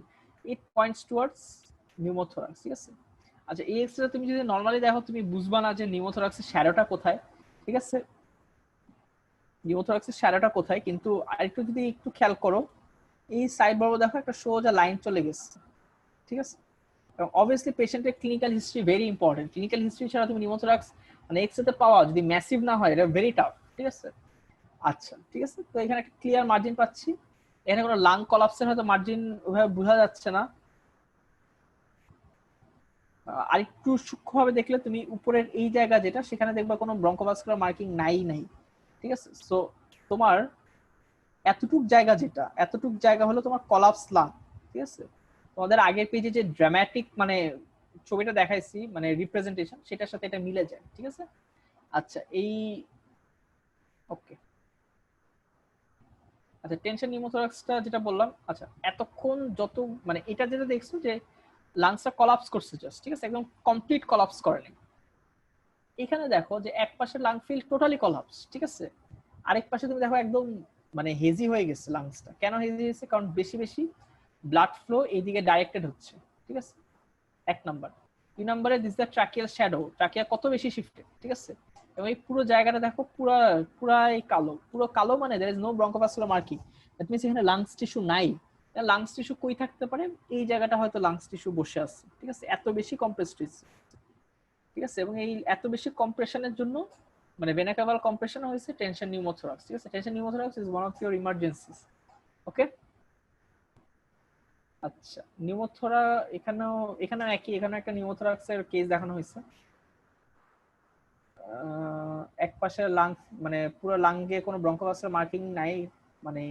ইট পয়েন্টস টুয়ার্ডস নিউমোথোরাক্স। ঠিক আছে, আচ্ছা, এই এক্সরে তুমি যদি নরমালি দেখো, তুমি বুঝবা না যে নিউমোথোরাক্সের শ্যাডোটা কোথায়। ঠিক আছে, নিউমোথোরাক্সের শ্যাডোটা কোথায়, কিন্তু আরেকটু যদি একটু খেয়াল করো, এই সাইড বরাবর দেখো একটা সোজা লাইন চলে গেছে। ঠিক আছে, এবং অবভিয়াসলি পেশেন্টের clinical history very important. Clinical history ছাড়া তুমি নিউমোথোরাক্স মানে এক্সরেতে পাওয়া যদি ম্যাসিভ না হয়, এটা ভেরি টাফ। ঠিক আছে, আচ্ছা, ঠিক আছে, তো এখানে একটা ক্লিয়ার মার্জিন পাচ্ছি, এখানে কোনো লাং কলাপসের হয়তো মার্জিন ওইভাবে বোঝা যাচ্ছে না। আরেকটু সূক্ষ্মভাবে দেখলে তুমি উপরের এই জায়গা যেটা, সেখানে দেখবা কোনো ব্রঙ্কোভাস্কুলার মার্কিং নাই। ঠিক আছে, সো তোমার এতটুক জায়গা যেটা, এতটুক জায়গা হলো তোমার কলাপস লাং। ঠিক আছে, তোমাদের আগের পেজে যে ড্রামাটিক মানে ছবিটা দেখাইছি মানে রিপ্রেজেন্টেশন, সেটার সাথে এটা মিলে যায়। ঠিক আছে, আচ্ছা, এই ওকে, আচ্ছা টেনশন নিউমোথোরাক্সটা যেটা বললাম, আচ্ছা এতক্ষণ যত মানে এটা যেটা দেখছো যে লাংসটা কলাপস করছে জাস্ট, ঠিক আছে, একদম কমপ্লিট কলাপস করেনি। এখানে দেখো যে এক পাশে লাং ফিল টোটালি কলাপস, ঠিক আছে, আরেক পাশে তুমি দেখো একদম মানে হেজি হয়ে গেছে লাংসটা। কেন হেজি হয়েছে? কারণ বেশি বেশি ব্লাড ফ্লো এইদিকে ডাইরেক্টেড হচ্ছে, ঠিক আছে, এক নাম্বার। 2 নম্বরে this the tracheal shadow, trachea কত বেশি শিফটেড, ঠিক আছে, এবং এই পুরো জায়গাটা দেখো পুরাই কালো, পুরো কালো, মানে there is no bronchovascular marking. That means এখানে লাংস টিস্যু নাই। লাংস টিস্যু কই থাকতে পারে? এই জায়গাটা হয়তো লাংস টিস্যু বসে আছে, ঠিক আছে, এত বেশি কম্প্রেসড হয়েছে, ঠিক আছে, এবং এই এত বেশি কম্প্রেশনের জন্য মানে ভেনা ক্যাভাল কম্প্রেশন হয়েছে টেনশন নিউমোথোরাক্স, ঠিক আছে। Tension pneumothorax is one of your emergencies. Okay, আচ্ছা নিউমোথোরা এখানেও একই, এখানে একটা নিউমোথোরাক্সের কেস দেখানো হয়েছে। এক পাশে লাং মানে পুরো লাংয়ে কোনো ব্রঙ্কোভাস্কুলার মার্কিং নাই, মানে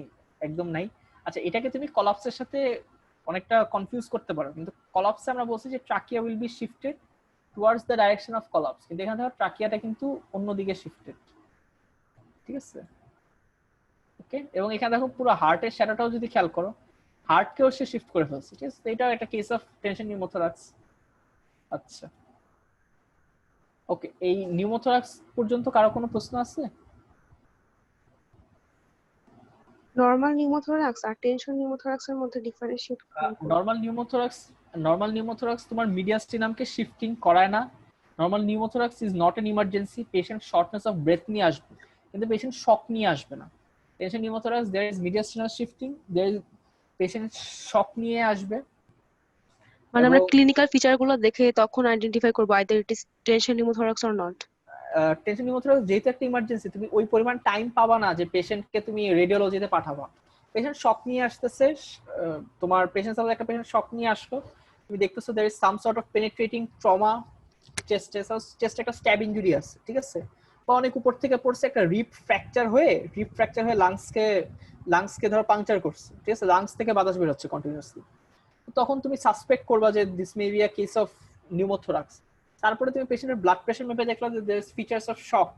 একদম নাই। আচ্ছা এটাকে তুমি কলাপসের সাথে অনেকটা কনফিউজ করতে পারো, কিন্তু কলাপসে আমরা বলছি যে trachea will be shifted towards the direction of collapse, কিন্তু এখানে দেখো ট্রাকিয়াটা কিন্তু অন্যদিকে শিফটেড, ঠিক আছে। ওকে, এবং এখানে দেখো পুরো হার্টের শ্যাডোটাও যদি খেয়াল করো, হার্টকেও সে শিফট করে ফেলছে, ঠিক আছে, এটাও একটা কেস অফ টেনশন নিউমোথোরাক্স। আচ্ছা ওকে, এই নিউমোথোরাক্স পর্যন্ত কারো কোনো প্রশ্ন আছে? নর্মাল নিউমোথোরাক্স আর টেনশন নিউমোথোরাক্সের মধ্যে ডিফারেন্সিয়েট করুন। নর্মাল নিউমোথোরাক্স তোমার মিডিয়াস্টিনামকে শিফটিং করায় না। Normal pneumothorax is not an emergency. Patient shortness of breath নিয়ে আসবে, কিন্তু পেশেন্ট শক নিয়ে আসবে না। Tension pneumothorax there is mediastinum shifting, there is patient shock নিয়ে আসবে। মানে এবং আমরা ক্লিনিক্যাল ফিচার গুলো দেখে তখন আইডেন্টিফাই করবো either it is tension pneumothorax or not. Tension pneumothorax যেহেতু একটা ইমার্জেন্সি, তুমি ওই পরিমাণ টাইম পাবা না যে পেশেন্টকে তুমি রেডিওলজিতে পাঠাবা। পেশেন্ট শক নিয়ে আসতেছে, তোমার পেশেন্ট সাপোজ একটা পেশেন্ট শক নিয়ে আসলো, তুমি দেখতেছো there is some sort of penetrating trauma চেস্টে একটা স্ট্যাব ইনজুরি আছে, ঠিক আছে, বা অনেক উপর থেকে পড়ছে, একটা রিপ ফ্র্যাকচার হয়ে লাংসকে ধরো পাংচার করছে, ঠিক আছে, লাংস থেকে বাতাস বের হচ্ছে কন্টিনিউয়াসলি। তখন তুমি সাসপেক্ট করবা যে this may be a case of pneumothorax. তারপরে তুমি পেশেন্টের ব্লাড প্রেশার মেপে দেখলা যে there is features of shock,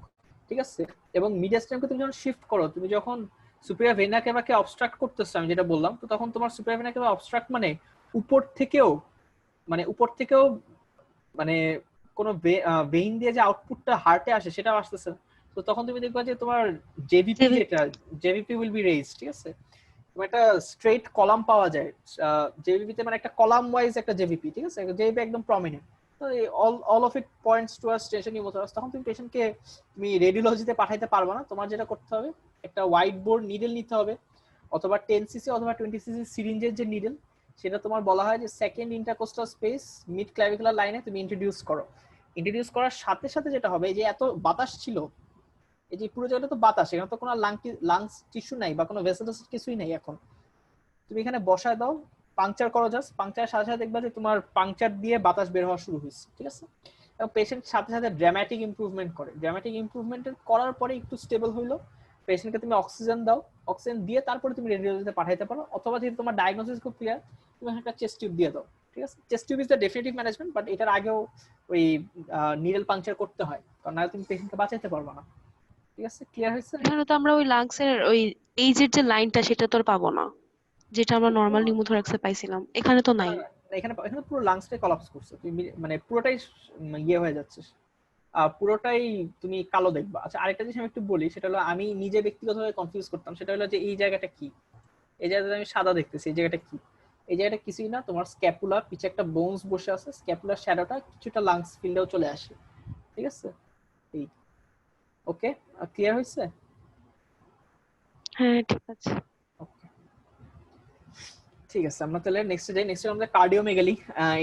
ঠিক আছে, এবং মিডিয়াস্টাইমকে তুমি যখন শিফট করো, তুমি যখন সুপিরিয়র ভেনা কেভাকে অবস্ট্রাক্ট করতেছো, আমি যেটা বললাম, তো তখন তোমার সুপিরিয়র ভেনা কেভা অবস্ট্রাক্ট মানে উপর থেকেও উপর থেকেও মানে কোনো ভেইন দিয়ে যে আউটপুটটা হার্টে আসে সেটাও আসতেছে। তো তখন তুমি দেখবা যে তোমার জেভিপি উইল বি রেইজ, ঠিক আছে, তোমার একটা স্ট্রেট কলাম পাওয়া যায় জেভিপিতে, মানে একটা কলাম ওয়াইজ একটা জেভিপি, ঠিক আছে, জেভিপি একদম প্রমিনেন্ট। তো all of it points towards tension pneumothorax. তখন তুমি পেশেন্টকে তুমি রেডিওলজিতে পাঠাইতে পারবা না। তোমার যেটা করতে হবে, একটা হোয়াইট বোর্ড নিডল নিতে হবে, অথবা 10 সিসি অথবা 20 সিসি সিরিঞ্জের যে নিডল, সেটা তোমার বলা হয় যে second intercostal space mid clavicular লাইনে তুমি ইন্ট্রোডিউস করো। ইন্ট্রোডিউস করার সাথে সাথে যেটা হবে, যে এত বাতাস ছিল, এই যে পুরো জায়গাটা তো বাতাস, এখানে তো কোনো লাংস টিস্যু নাই বা কোনো ভেসেল কিছুই নাই। এখন তুমি এখানে বসায় দাও, পাংচার করো, জাস্ট পাংচারের সাথে সাথে দেখবা যে তোমার পাংচার দিয়ে বাতাস বের হওয়া শুরু হয়েছে, ঠিক আছে, এবং পেশেন্ট সাথে সাথে ড্রামাটিক ইমপ্রুভমেন্ট করে। ড্রামাটিক ইমপ্রুভমেন্ট করার পরে একটু স্টেবল হইলো, পেশেন্টকে তুমি অক্সিজেন দাও, অক্সিজেন দিয়ে তারপরে তুমি রেডিওলজিতে পাঠাইতে পারো, অথবা যদি তোমার ডায়াগনোসিস খুব ক্লিয়ার, তুমি একটা চেস্ট টিউব দিয়ে দাও, ঠিক আছে। Chest tube is the definitive management, but এটার আগেও ওই নিডল পাংচার করতে হয়, কারণ না তুমি পেশেন্টকে বাঁচাইতে পারবে না, ঠিক আছে। ক্লিয়ার হয়েছে? এখানে তো আমরা ওই লাংসের ওই এইজের যে লাইনটা সেটা তো আর পাবো না, যেটা আমরা নর্মাল নিউমোথোরাক্সে পাইছিলাম, এখানে তো নাই। এখানে এখানে পুরো লাংসটাই কলাপস করছে, তুমি মানে পুরোটাই ইয়ে হয়ে যাচ্ছে, পুরোটাই তুমি কালো দেখবা। আচ্ছা আরেকটা জিনিস আমি একটু বলি, সেটা হলো আমি নিজে ব্যক্তিগতভাবে কনফিউজ করতাম, সেটা হলো যে এই জায়গাটা কি, এই জায়গাটা আমি সাদা দেখতেছি, এই জায়গাটা কি? এই জায়গাটা কিছুই না, তোমার স্ক্যাপুলা, পিছে একটা বোনস বসে আছে, স্ক্যাপুলার শ্যাডোটা কিছুটা লাংস ফিল্ডেও চলে আসে, ঠিক আছে। এই ওকে, ক্লিয়ার হয়েছে? হ্যাঁ ঠিক আছে। ওকে ঠিক আছে, আমরা তাহলে নেক্সট যাই। নেক্সট আমাদের কার্ডিওমেগালি।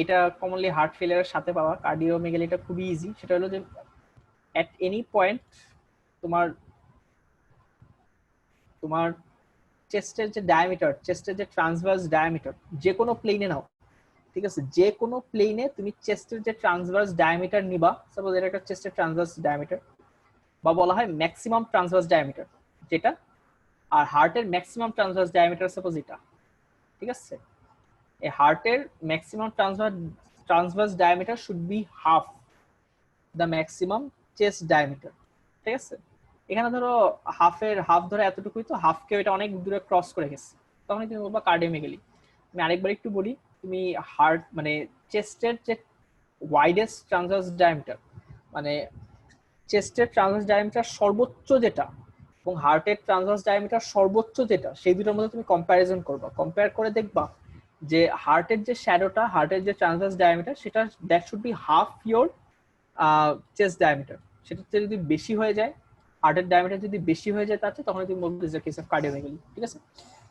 এটা কমনলি হার্ট ফেলিয়ারের সাথে পাওয়া কার্ডিওমেগালিটা খুবই ইজি। সেটা হলো যে at any point তোমার তোমার চেস্টের যে ডায়ামিটার, চেস্টের যে ট্রান্সভার্স ডায়ামিটার, যে কোনো প্লেনে নাও, ঠিক আছে, যে কোনো প্লেনে তুমি চেস্টের যে ট্রান্সভার্স ডায়ামিটার নিবা, সাপোজ এটা একটা চেস্টের ট্রান্সভার্স ডায়ামিটার, বা বলা হয় ম্যাক্সিমাম ট্রান্সভার্স ডায়ামিটার যেটা, আর হার্টের ম্যাক্সিমাম ট্রান্সভার্স ডায়ামিটার সাপোজ এটা, ঠিক আছে। এই হার্টের maximum transverse diameter should be half the maximum chest diameter, ঠিক আছে। এখানে ধরো হাফ ধরে এতটুকুই, তো হাফকে এটা অনেক দূরে ক্রস করে গেছে, তখন তুমি বলবা কার্ডিওমেগালি। আমি আরেকবার একটু বলি, তুমি হার্ট মানে চেস্টের যে ওয়াইডেস্ট ট্রান্সভার্স ডায়ামিটার, মানে চেস্টের ট্রান্সভার্স ডায়ামিটার সর্বোচ্চ যেটা এবং হার্টের ট্রান্সভার্স ডায়ামিটার সর্বোচ্চ যেটা, সেই দুটোর মধ্যে তুমি কম্প্যারিজন করবা, কম্পেয়ার করে দেখবা যে হার্টের যে শ্যাডোটা, হার্টের যে ট্রান্সভার্স ডায়ামিটার, সেটা that should be half your chest diameter. সেটা যদি বেশি হয়ে যায়, হার্টের ডায়ামিটার যদি বেশি হয়ে যায় তার চেয়ে, তখন তুমি বলবে যে কেস অফ কার্ডিওমেগালি। ঠিক আছে,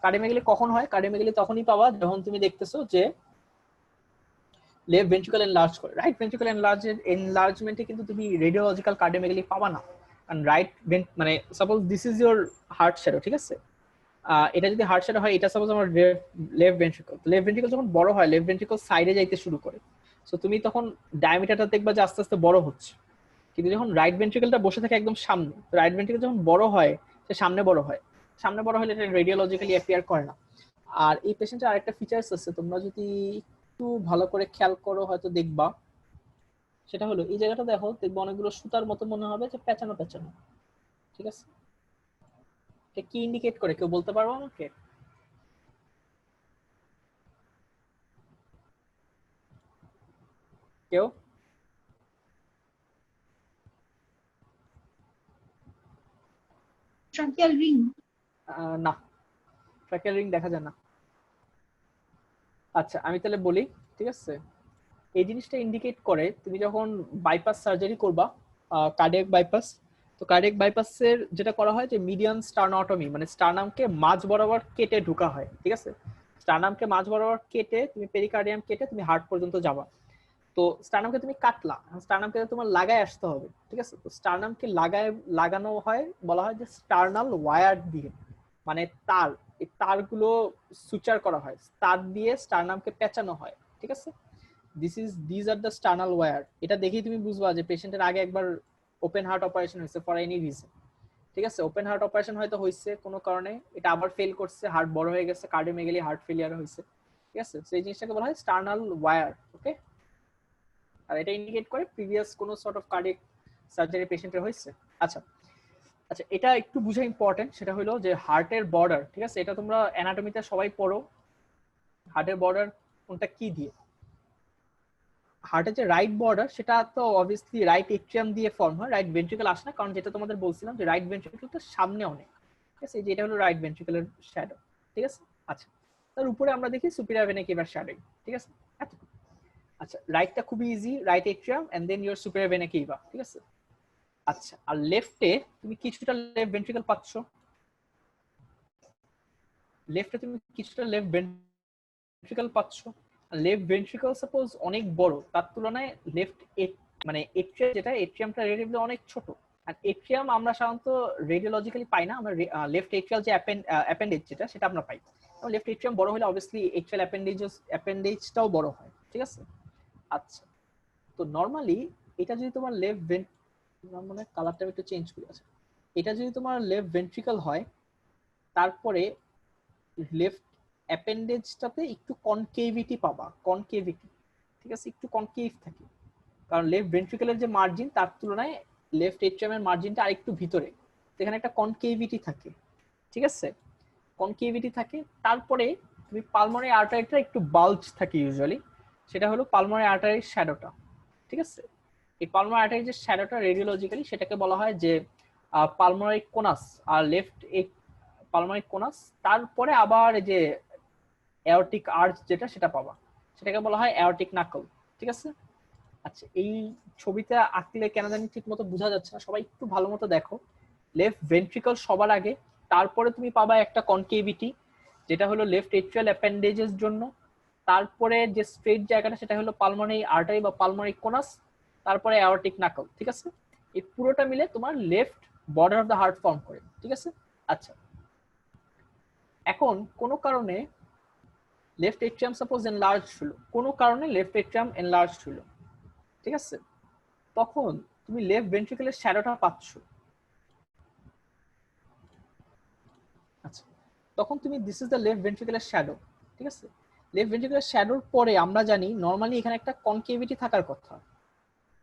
কার্ডিওমেগালি কখন হয়? কার্ডিওমেগালি তখনই পাবা যখন তুমি দেখতেছো যে লেফট ভেন্ট্রিকল এনলার্জ করে। রাইট ভেন্ট্রিকল এনলার্জমেন্টে কিন্তু তুমি রেডিওলজিক্যাল কার্ডিওমেগালি পাবা না, কারণ রাইট মানে suppose this is your heart shadow, ঠিক আছে, এটা যদি হার্ট শ্যাডো হয়, এটা সাপোজ আমার লেফট ভেন্ট্রিকল, লেফট ভেন্ট্রিকল যখন বড় হয়, লেফট ভেন্ট্রিকল সাইডে যাইতে শুরু করে, সো তুমি তখন ডায়ামিটারটা দেখবা যে আস্তে আস্তে বড় হচ্ছে। কিন্তু যখন রাইট ভেন্ট্রিকলটা বসে থাকে একদম সামনে, রাইট ভেন্ট্রিকল যখন বড় হয়, সে সামনে বড় হয়, সামনে বড় হলে এটা রেডিওলজিক্যালি অ্যাপিয়ার করে না। আর এই পেশেন্টের আরেকটা ফিচার্স আছে, তোমরা যদি একটু ভালো করে খেয়াল করো হয়তো দেখবা, সেটা হলো এই জায়গাটা দেখো, দেখবো অনেকগুলো সুতার মতো মনে হবে যে পেঁচানো পেঁচানো। ঠিক আছে, এটা কি ইন্ডিকেট করে কেউ বলতে পারবো আমাকে? কেউ? Tracheal ring. না, ট্র্যাকের রিং দেখা যায় না। আচ্ছা আমি তাহলে বলি, ঠিক আছে, এই জিনিসটা ইন্ডিকেট করে তুমি যখন বাইপাস সার্জারি করবা, কার্ডিয়াক বাইপাস, তো কার্ডিয়াক বাইপাসের যেটা করা হয় যে মিডিয়ান স্টার্নোটমি, মানে স্টার্নামকে মাঝ বরাবর কেটে ঢোকা হয়। ঠিক আছে, স্টার্নামকে মাঝ বরাবর কেটে তুমি পেরিকার্ডিয়াম কেটে তুমি হার্ট পর্যন্ত যাবা। তো স্টার্নামকে তুমি কাটলা, স্টার্নামকে তোমার লাগায় আসতে হবে। ঠিক আছে, তো স্টার্নামকে লাগানো হয়, বলা হয় যে স্টার্নাল ওয়্যার দিয়ে, মানে তার, এই তারগুলো সুচার করা হয়, তার দিয়ে স্টার্নামকে পেঁচানো হয়। ঠিক আছে, this are the sternal wire. এটা দেখেই তুমি বুঝবা যে পেশেন্টের আগে একবার ওপেন হার্ট অপারেশন হয়েছে ফর এনি রিজন। ঠিক আছে, ওপেন হার্ট অপারেশন হয়তো হয়েছে কোনো কারণে, এটা আবার ফেল করছে, হার্ট বড় হয়ে গেছে, কার্ডিওমেগালি, হার্ট ফেলিয়ার হয়েছে। ঠিক আছে, সেই জিনিসটাকে বলা হয় স্টার্নাল ওয়্যার। ওকে, আর এটা ইন্ডিকেট করে প্রিভিয়াস কোনো সর্ট অফ কার্ডিয়াক সার্জারি পেশেন্টের হয়েছে। আচ্ছা আচ্ছা, এটা একটু বোঝা ইম্পর্টেন্ট, সেটা হলো যে হার্টের বর্ডার, ঠিক আছে, এটা তোমরা অ্যানাটমিতে সবাই পড়ো, হার্টের বর্ডার কোনটা কি দিয়ে। হার্টের যে রাইট বর্ডার, সেটা তো অবভিয়াসলি রাইট এট্রিয়াম দিয়ে ফর্ম হয়, রাইট ভেন্ট্রিকল আসে না, কারণ যেটা তোমাদের বলছিলাম যে রাইট ভেন্ট্রিকলটা সামনে অনেক। ঠিক আছে, যেটা হলো রাইট ভেন্ট্রিকলের শ্যাডো। ঠিক আছে, আচ্ছা, তার উপরে আমরা দেখি সুপিরিয়র ভেনা কেভা শ্যাডো। ঠিক আছে, আচ্ছা, রাইটটা খুবই easy, right atrium and then your superior vena cava. ঠিক আছে, আচ্ছা, আর লেফটে তুমি কিছুটা লেফট ভেন্ট্রিকল পাচ্ছ, লেফটে তুমি কিছুটা লেফট ভেন্ট্রিকল পাচ্ছ। লেফট ভেন্ট্রিকল সাপোজ অনেক বড়, তার তুলনায় লেফট মানে এট্রিয়াম, যেটা এট্রিয়ামটা রিলেটিভলি অনেক ছোট। আর এট্রিয়াম আমরা সাধারণত রেডিওলজিক্যালি পাই না, আমরা লেফট এট্রিয়াল যে অ্যাপেন্ডেজ যেটা, সেটা আমরা পাই। লেফট এট্রিয়াম বড় হলে অবভিয়াসলি এট্রিয়াল অ্যাপেন্ডেজটাও বড় হয়। ঠিক আছে, আচ্ছা, তো নরমালি এটা যদি তোমার লেফট মানে কালারটা একটু চেঞ্জ করে আছে, এটা যদি তোমার লেফট ভেন্ট্রিকল হয়, তারপরে লেফট অ্যাপেন্ডেজটাতে একটু কনকেভিটি পাবা, কনকেভিটি। ঠিক আছে, একটু কনকেভ থাকে, কারণ লেফট ভেন্ট্রিকলের যে মার্জিন, তার তুলনায় লেফট এট্রিয়ামের মার্জিনটা আরেকটু ভিতরে, সেখানে একটা কনকেভিটি থাকে। ঠিক আছে, কনকেভিটি থাকে। তারপরে তুমি পালমোনারি আর্টারিটা একটু বাল্জ থাকে ইউজুয়ালি, সেটা হলো পালমোনারি আর্টারির শ্যাডোটা। ঠিক আছে, এই পালমোনারি আর্টারির যে শ্যাডোটা রেডিওলজিক্যালি, সেটাকে বলা হয় যে পালমোনারি কোনাস, আর লেফট পালমোনারি কোনাস, তারপরে আবার এই যে অ্যাওর্টিক আর্চ যেটা, সেটা পাবা, সেটাকে বলা হয় অ্যাওর্টিক নাকল। ঠিক আছে, আচ্ছা, এই ছবিটা আঁকলে কেন জানি ঠিক মতো বোঝা যাচ্ছে না, সবাই একটু ভালো মতো দেখো। লেফট ভেন্ট্রিকল সবার আগে, তারপরে তুমি পাবা একটা কনকেভিটি, যেটা হলো লেফট এট্রিয়াল অ্যাপেন্ডেজের জন্য, তারপরে যে স্ট্রেট জায়গাটা, সেটা হলো পালমোনারি আর্টারি বা পালমোনারি কোনাস, তারপরে অ্যাওর্টিক নাকল। ঠিক আছে, এই পুরোটা মিলে তোমার left border of the heart form করে। ঠিক আছে, আচ্ছা, এখন কোনো কারণে লেফট এট্রিয়াম সাপোজ এনলার্জ হলো, কোনো কারণে লেফট এট্রিয়াম এনলার্জ হলো, ঠিক আছে, তখন তুমি লেফট ভেন্ট্রিকলের শ্যাডোটা পাচ্ছ। আচ্ছা, তখন তুমি দিস ইজ দ্য লেফট ভেন্ট্রিকলের শ্যাডো। ঠিক আছে, লেফট ভেন্ট্রিকলের শ্যাডোর পরে আমরা জানি নর্মালি এখানে একটা কনকেভিটি থাকার কথা।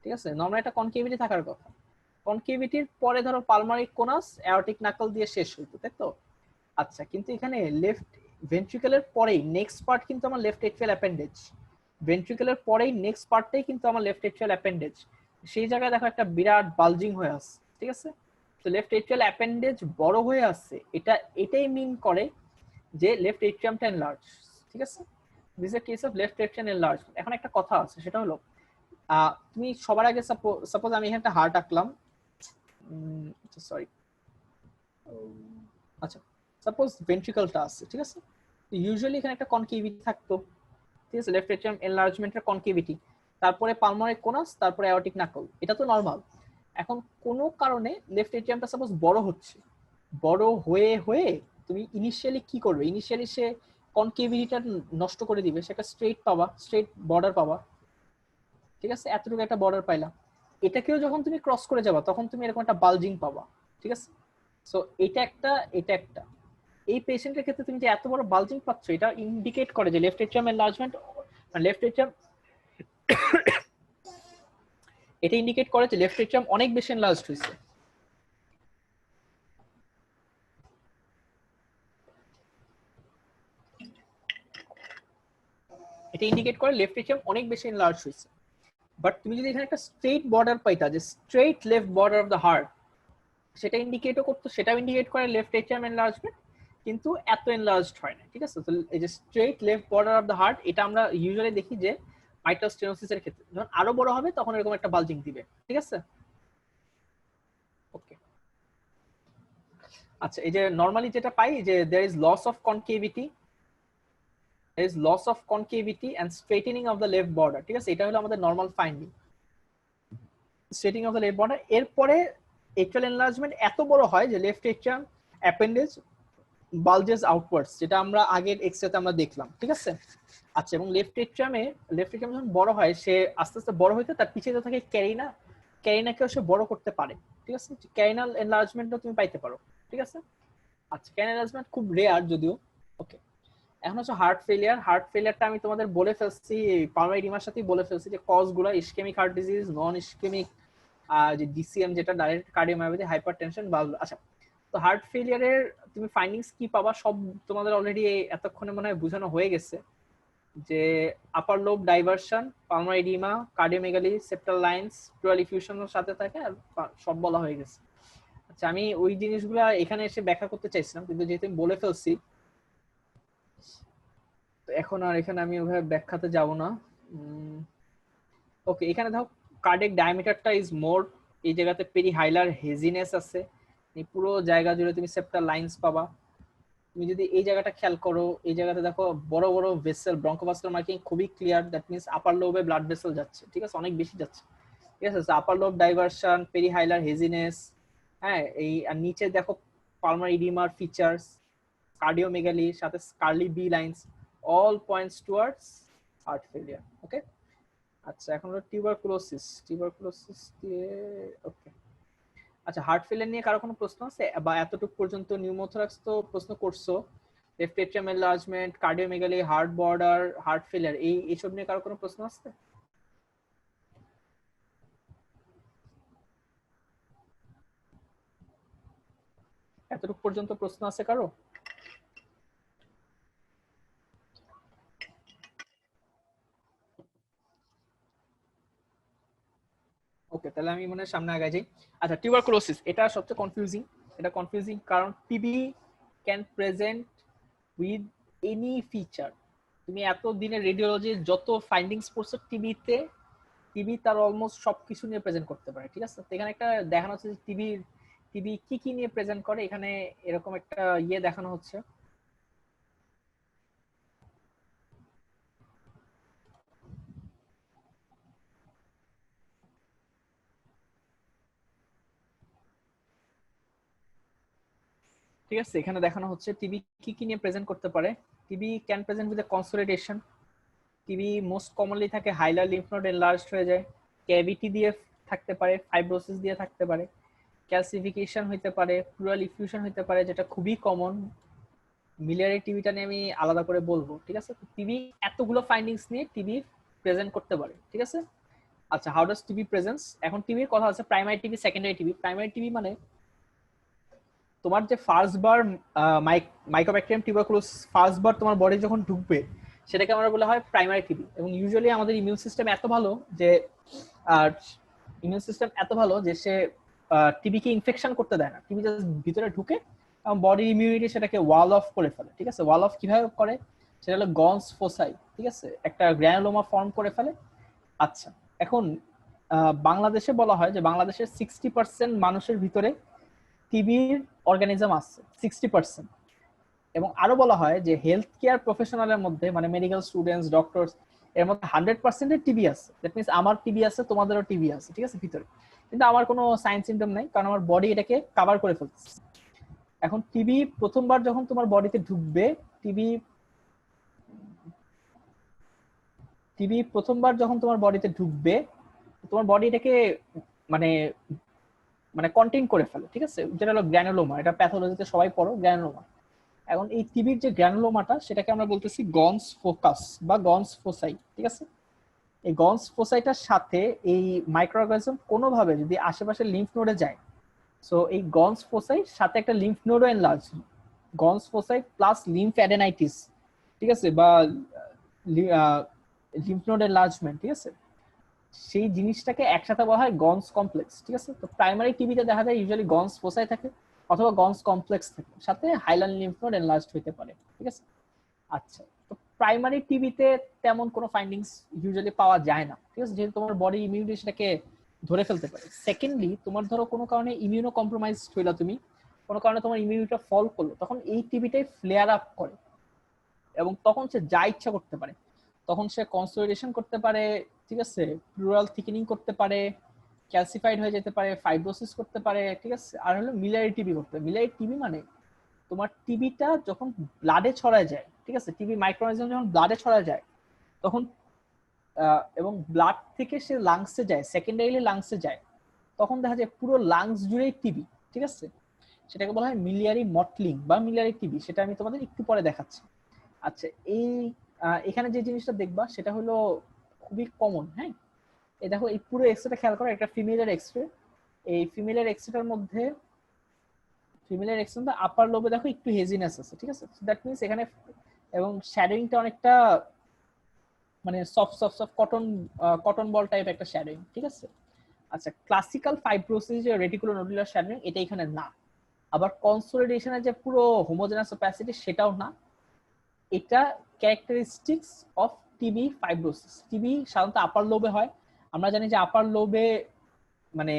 ঠিক আছে, নর্মালি একটা কনকেভিটি থাকার কথা। কনকেভিটির পরে ধরো পালমারি কোনাস অ্যাওর্টিক নাকল দিয়ে শেষ হইতো, তাই তো? আচ্ছা, কিন্তু এখানে লেফট ভেন্ট্রিকেলের পরেই নেক্সট পার্ট কিন্তু আমার লেফট এট্রিয়াল অ্যাপেন্ডেজ, ভেন্ট্রিকেলের পরেই নেক্সট পার্টটাই কিন্তু আমার লেফট এট্রিয়াল অ্যাপেন্ডেজ। সেই জায়গায় দেখো একটা বিরাট বালজিং হয়ে আছে, ঠিক আছে? তো লেফট এট্রিয়াল অ্যাপেন্ডেজ বড় হয়ে আছে, এটাই মিন করে যে লেফট এট্রিয়ামটা এনলার্জ, ঠিক আছে? This a case of left atrium enlargement. এখন একটা কথা আছে, সেটা হলো তুমি সবার আগে সাপোজ আমি এখানে একটা হার্ট আঁকলাম, সরি, আচ্ছা সাপোজ ভেন্ট্রিকলটা আছে, ঠিক আছে? ইউজুয়ালি এখানে একটা কনকেভিটি থাকতো, ঠিক আছে, লেফট এট্রিয়াম এনলার্জমেন্টের কনকেভিটি, তারপরে পালমোনারি কোনাস, তারপরে অ্যাওর্টিক নাকল, এটা তো নরমাল। এখন কোনো কারণে লেফট এট্রিয়ামটা সাপোজ বড় হচ্ছে, বড় হয়ে হয়ে তুমি ইনিশিয়ালি কি করবে? ইনিশিয়ালি সে কনকেভিটিটা নষ্ট করে দিবে, সে একটা স্ট্রেট পাবা, স্ট্রেট বর্ডার পাবা, ঠিক আছে? এতটুকু একটা বর্ডার পাইলা, এটাকেও যখন তুমি ক্রস করে যাবা তখন তুমি এরকম একটা বালজিং পাবা, ঠিক আছে? সো এটা একটা এই পেশেন্টের ক্ষেত্রে তুমি যে এত বড় বালজিং পাচ্ছ, এটা ইন্ডিকেট করে যে লেফট এট্রিয়াম এনলার্জমেন্ট, মানে লেফট এট্রিয়াম, এটা ইন্ডিকেট করে যে লেফট এট্রিয়াম অনেক বেশি এনলার্জড হয়েছে। এটা ইন্ডিকেট করে লেফট এট্রিয়াম অনেক বেশি এনলার্জ হয়েছে। বাট তুমি যদি এখানে একটা স্ট্রেট বর্ডার পাইতা, যে straight left border of the heart, সেটা ইন্ডিকেটও করতো, সেটাও ইন্ডিকেট করে লেফট এট্রিয়াম এনলার্জমেন্ট, কিন্তু এত এনলার্জড হয় না, ঠিক আছে? তো এই যে straight left border of the heart, এটা আমরা ইউজুয়ালি দেখি যে মাইট্রাল স্টেনোসিসের ক্ষেত্রে যখন আরো বড় হবে তখন এরকম একটা বালজিং দিবে, ঠিক আছে? ওকে, আচ্ছা, এই যে নরমালি যেটা পাই যে there is loss of concavity, there is loss of concavity and straightening of the left border, ঠিক আছে? এটা হলো আমাদের normal finding, straightening of the left border। এরপরে atrial enlargement এত বড় হয় যে লেফট এট্রিয়াম অ্যাপেন্ডেজ বালজেস আউটওয়ার্ডস, যেটা আমরা আগের এক্সরেতে আমরা দেখলাম, ঠিক আছে? আচ্ছা, এবং লেফট এট্রিয়াম যখন বড় হয়, সে আস্তে আস্তে বড় হইতে তার পিছিয়ে থাকে ক্যারিনাকেও সে বড় করতে পারে, ঠিক আছে? ক্যারিনাল এনলার্জমেন্টও তুমি পাইতে পারো, ঠিক আছে? আচ্ছা, ক্যারিনাল এনলার্জমেন্ট খুব রেয়ার যদিও। ওকে, এখন হচ্ছে হার্ট ফেলিয়ারটা আমি তোমাদের বলে ফেলছি, পালমারি এডিমার সাথেই বলে ফেলছি যে কজ গুলো ইসকেমিক হার্ট ডিজিজ, নন ইসকেমিক যে ডিসিএম যেটা ডাইরেক্ট কার্ডিওমায়োপ্যাথি, হাইপারটেনশন, বাল্ব। আচ্ছা, তো হার্ট ফেলিয়ারের তুমি ফাইন্ডিংস কি পাবা সব তোমাদের অলরেডি এতক্ষণে মনে হয় বোঝানো হয়ে গেছে, যে upper lobe diversion, pulmonary oedema, cardiomegaly, septal lines, pleural ইফিউশনের সাথে থাকে, আর সব বলা হয়ে গেছে। আচ্ছা, আমি ওই জিনিসগুলো এখানে এসে ব্যাখ্যা করতে চাইছিলাম, কিন্তু যেহেতু আমি বলে ফেলছি, তো এখন আর এখানে আমি ওভাবে ব্যাখ্যাতে যাব না। ওকে, এখানে দেখো কার্ডিয়াক ডায়ামিটারটা ইজ মোর, এই জায়গাতে পেরিহাইলার হেজিনেস আছে, এই পুরো জায়গা জুড়ে তুমি সেপ্টাল লাইন্স পাবা। তুমি যদি এই জায়গাটা খেয়াল করো, এই জায়গাতে দেখো বড় বড় ভেসেল, ব্রঙ্কোভাস্কুলার মার্কিং খুবই ক্লিয়ার, দ্যাট মিন্স আপার লোবে ব্লাড ভেসেল যাচ্ছে, ঠিক আছে? অনেক বেশি যাচ্ছে, ঠিক আছে? আপার লোব ডাইভারশন, পেরিহাইলার হেজিনেস, হ্যাঁ, এই আর নিচে দেখো পালমারি ইডিমার ফিচার্স, কার্ডিওমেগালি সাথে Kerley B lines, all points towards heart failure. Okay, আচ্ছা, এখন হলো টিউবারকুলোসিস দিয়ে। ওকে, আচ্ছা, হার্ট ফেলিয়ার নিয়ে কারো কোনো প্রশ্ন আছে? বা এতটুকু পর্যন্ত নিউমোথোরাক্স তো প্রশ্ন করছো, left atrium enlargement, cardiomegaly, heart border, heart failure, এইসব নিয়ে কারো কোনো প্রশ্ন আছে? এতটুকু পর্যন্ত প্রশ্ন আছে কারো? ওকে, তাহলে আমি মনে হয় সামনে আগে যাই। আচ্ছা, টিউবারকুলোসিস এটা সবচেয়ে কনফিউজিং। এটা কনফিউজিং কারণ TB can present with any feature. তুমি এত দিনের রেডিওলজির যত ফাইন্ডিংস পড়ছো টিবি তার অলমোস্ট সবকিছু নিয়ে প্রেজেন্ট করতে পারে, ঠিক আছে? তো এখানে একটা দেখানো হচ্ছে যে টিবি কি কি নিয়ে প্রেজেন্ট করে, এখানে এরকম একটা দেখানো হচ্ছে। ঠিক আছে, এখানে দেখানো হচ্ছে টিবি কি কি নিয়ে প্রেজেন্ট করতে পারে। TB can present with consolidation, TB most commonly থাকে হাইলার লিম্ফ নোড এনলার্জড হয়ে যায়, ক্যাভিটি দিয়ে থাকতে পারে, ফাইব্রোসিস দিয়ে থাকতে পারে, ক্যালসিফিকেশন হইতে পারে, প্লুরাল ইফিউশন হইতে পারে, যেটা খুবই কমন। মিলিয়ারি টিবিটা নিয়ে আমি আলাদা করে বলবো, ঠিক আছে? টিবি এতগুলো ফাইন্ডিংস নিয়ে টিবি প্রেজেন্ট করতে পারে, ঠিক আছে? আচ্ছা, হাউ ডাজ টিবি প্রেজেন্স, এখন টিবির কথা আছে primary TB, secondary TB. Primary TB মানে তোমার যে ফার্স্ট বার মাইকোব্যাকটেরিয়াম টিউবারকুলোসিস ফার্স্ট বার তোমার বডি যখন ঢুকবে সেটাকে আমরা বলা হয় প্রাইমারি টিবি। এবং ইউজুয়ালি আমাদের ইমিউন সিস্টেম এত ভালো যে সে টিবিকে ইনফেকশন করতে দেয় না, টিবি জাস্ট ভিতরে ঢুকে এবং বডি ইমিউনিটি সেটাকে ওয়াল অফ করে ফেলে। ঠিক আছে, ওয়াল অফ কিভাবে করে, সেটা হলো গনস ফোসাই, ঠিক আছে, একটা গ্র্যানুলোমা ফর্ম করে ফেলে। আচ্ছা, এখন বাংলাদেশে বলা হয় যে বাংলাদেশের 60% মানুষের ভিতরে টিবির অর্গানিজম আছে, 60%। এবং আরো বলা হয় যে হেলথ কেয়ার প্রফেশনালের মধ্যে মানে মেডিকেল স্টুডেন্টস, ডক্টরস, এর মধ্যে 100%-এর টিবি আছে। দ্যাট মিনস আমার টিবি আছে, তোমাদেরও টিবি আছে, ঠিক আছে, ভিতরে, কিন্তু আমার কোনো সাইন সিমটম নাই কারণ আমার বডি এটাকে কভার করে ফেলছে। এখন টিবি প্রথমবার যখন তোমার বডিতে ঢুকবে, টিবি টিবি প্রথমবার যখন তোমার বডিতে ঢুকবে, তোমার বডি এটাকে মানে মানে কন্টেইন করে ফেলে, ঠিক আছে, যেটা হলো গ্র্যানুলোমা। এটা প্যাথোলজিতে সবাই পড়ো, গ্র্যানুলোমা। এখন এই টিবির যে গ্র্যানুলোমাটা সেটাকে আমরা বলতেছি গনস ফোকাস বা গনস ফোসাই, ঠিক আছে। এই গনস ফোসাইটার সাথে এই মাইক্রোঅর্গানিজম কোনোভাবে যদি আশেপাশে লিম্ফ নোডে যায়, সো এই গনস ফোসাই সাথে একটা লিম্ফ নোডও এনলার্জ, গনস ফোসাই প্লাস লিম্ফ অ্যাডেনাইটিস, ঠিক আছে, বা লিম্ফ নোড এনলার্জমেন্ট, ঠিক আছে, সেই জিনিসটাকে একসাথে বলা হয় গনস কমপ্লেক্স, ঠিক আছে। তো প্রাইমারি টিবিতে দেখা যায় ইউজুয়ালি গনস ফোসাই থাকে অথবা গনস কমপ্লেক্স থাকে, সাথে হাইল্যান্ড লিম্ফ নোড এনলার্জড হতে পারে, ঠিক আছে। আচ্ছা, তো প্রাইমারি টিবিতে তেমন কোনো ফাইন্ডিংস ইউজুয়ালি পাওয়া যায় না, ঠিক আছে, যেহেতু তোমার বডি ইমিউনিটি সেটাকে ধরে ফেলতে পারে। সেকেন্ডলি, তোমার ধরো কোনো কারণে ইমিউনো কম্প্রোমাইজ হইলা, তুমি কোনো কারণে তোমার ইমিউনিটিটা ফল করলো, তখন এই টিবিটাই ফ্লেয়ার আপ করে এবং তখন সে যা ইচ্ছা করতে পারে। তখন সে কনসলিডেশন করতে পারে, ঠিক আছে, প্লুরাল থিকেনিং করতে পারে, ক্যালসিফাইড হয়ে যেতে পারে, ফাইব্রোসিস করতে পারে, ঠিক আছে। আর হলো মিলারি টিবি করতে পারে। মিলারি টিবি মানে তোমার টিবিটা যখন ব্লাডে ছড়ায় যায়, ঠিক আছে, টিবি মাইক্রোঅর্গানিজম যখন ব্লাডে ছড়ায় যায় তখন এবং ব্লাড থেকে সে লাংসে যায়, সেকেন্ডারিলি লাংসে যায়, তখন দেখা যায় পুরো লাংস জুড়েই টিবি, ঠিক আছে। সেটাকে বলা হয় মিলিয়ারি মটলিং বা মিলিয়ারি টিবি, সেটা আমি তোমাদের একটু পরে দেখাচ্ছি। আচ্ছা, এখানে যে জিনিসটা দেখবা সেটা হলো খুবই কমন, হ্যাঁ। এই দেখো, এই পুরো এক্সরেটা খেয়াল করো, একটা ফিমেলের এক্সরে। এই ফিমেলের এক্সরেটার মধ্যে ফিমেলের এক্সরে আপার লোবে দেখো একটু হেজিনেস আছে, ঠিক আছে, দ্যাট মিনস এখানে এবং শ্যাডোইংটা অনেকটা মানে soft soft soft cotton cotton ball type একটা শ্যাডোইং, ঠিক আছে। আচ্ছা, ক্লাসিক্যাল ফাইব্রোসিস যে রেটিকুলোনোডুলার শ্যাডোইং, এটা এখানে না। আবার কনসোলিডেশনের যে পুরো হোমোজেনাস অ্যাসিডি সেটাও না। এটা characteristics of TB fibrosis. TB সাধারণত আপার লোবে হয়। আমরা জানি যে আপার লোবে মানে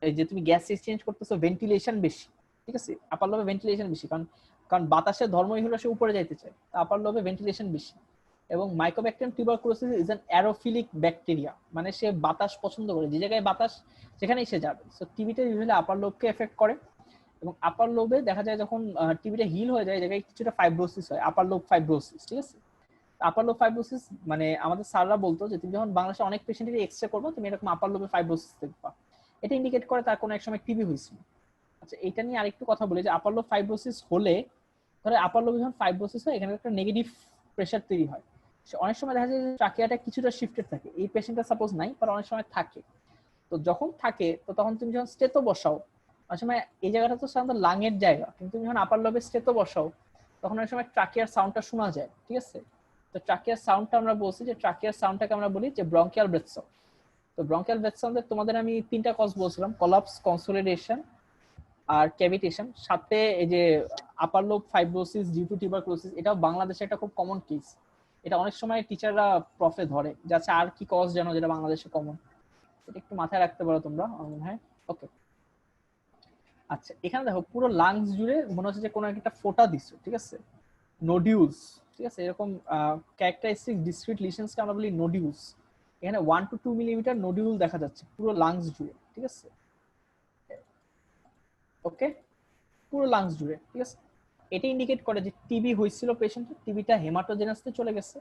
এই যে তুমি গ্যাস এক্সচেঞ্জ করতেছো, ভেন্টিলেশন বেশি, ঠিক আছে, আপার লোবে ভেন্টিলেশন বেশি, কারণ কারণ বাতাসের ধর্মই হলো সে উপরে যাইতে চায়, আপার লোবে ভেন্টিলেশন বেশি। এবং mycobacterium tuberculosis is an aerophilic bacteria, মানে সে বাতাস পছন্দ করে, যে জায়গায় বাতাস সেখানেই সে যাবে। সো টিবিটা ইউজুয়ালি আপার লোবকে এফেক্ট করে। এবং আপার লোবে দেখা যায় যখন টিবিটা হিল হয়ে যায়, জায়গায় কিছুটা ফাইব্রোসিস হয়, আপার লোব ফাইব্রোসিস, ঠিক আছে। আপার লোব ফাইব্রোসিস মানে আমাদের স্যাররা বলতো যে তুমি যখন বাংলাদেশে অনেক পেশেন্টের এক্সরে করবে, তুমি এরকম আপার লোবে ফাইব্রোসিস দেখবা, এটা ইন্ডিকেট করে তার কোনো এক সময় টিবি হয়েছিল। আচ্ছা, এটা নিয়ে আরেকটু কথা বলি যে আপার লোব ফাইব্রোসিস হলে, ধরো আপার লোবে যখন ফাইব্রোসিস হয়, এখানে একটা নেগেটিভ প্রেসার তৈরি হয়। অনেক সময় দেখা যায় যে ট্রাকিয়াটা কিছুটা শিফটেড থাকে, এই পেশেন্টটা সাপোজ নাই, বাট অনেক সময় থাকে। তো যখন থাকে, তো তখন তুমি যখন স্টেতো বসাও, অনেক সময় এই জায়গাটা তো সাধারণত লাংয়ের জায়গা, কিন্তু তুমি যখন আপার লোবে স্টেতো বসাও, তখন অনেক সময় ট্রাকিয়ার সাউন্ডটা শোনা যায়, ঠিক আছে। তো ট্রাকিয়ার সাউন্ডটা আমরা বলছি যে ট্রাকিয়ার সাউন্ডটাকে আমরা বলি যে ব্রঙ্কিয়াল ব্রেথ সাউন্ড। তো ব্রঙ্কিয়াল ব্রেথ সাউন্ডের তোমাদের আমি 3টা কজ বলছিলাম, কলাপস, কনসোলিডেশন আর ক্যাভিটেশন। সাথে এই যে upper lobe fibrosis due to tuberculosis, এটাও বাংলাদেশে একটা খুব কমন কেস। এটা অনেক সময় টিচাররা প্রফে ধরে যে আচ্ছা আর কি কজ জানো যেটা বাংলাদেশে কমন, এটা একটু মাথায় রাখতে পারো তোমরা, হ্যাঁ। ওকে, আচ্ছা, এখানে দেখো পুরো লাংস জুড়ে মনে হচ্ছে যে কোনো একটা ফোঁটা দিছো, ঠিক আছে, নোডিউলস, ঠিক আছে, এরকম ক্যারেক্টারিস্টিক ডিসক্রিট লিশনসকে আমরা বলি নোডিউলস। এখানে 1 to 2 মিলিমিটার নোডিউল দেখা যাচ্ছে পুরো লাংস জুড়ে, ঠিক আছে, ওকে, পুরো লাংস জুড়ে, ঠিক আছে। এটা ইন্ডিকেট করে যে টিবি হয়েছিল পেশেন্টের, টিবিটা হেমাটোজেনাসে চলে গেছে,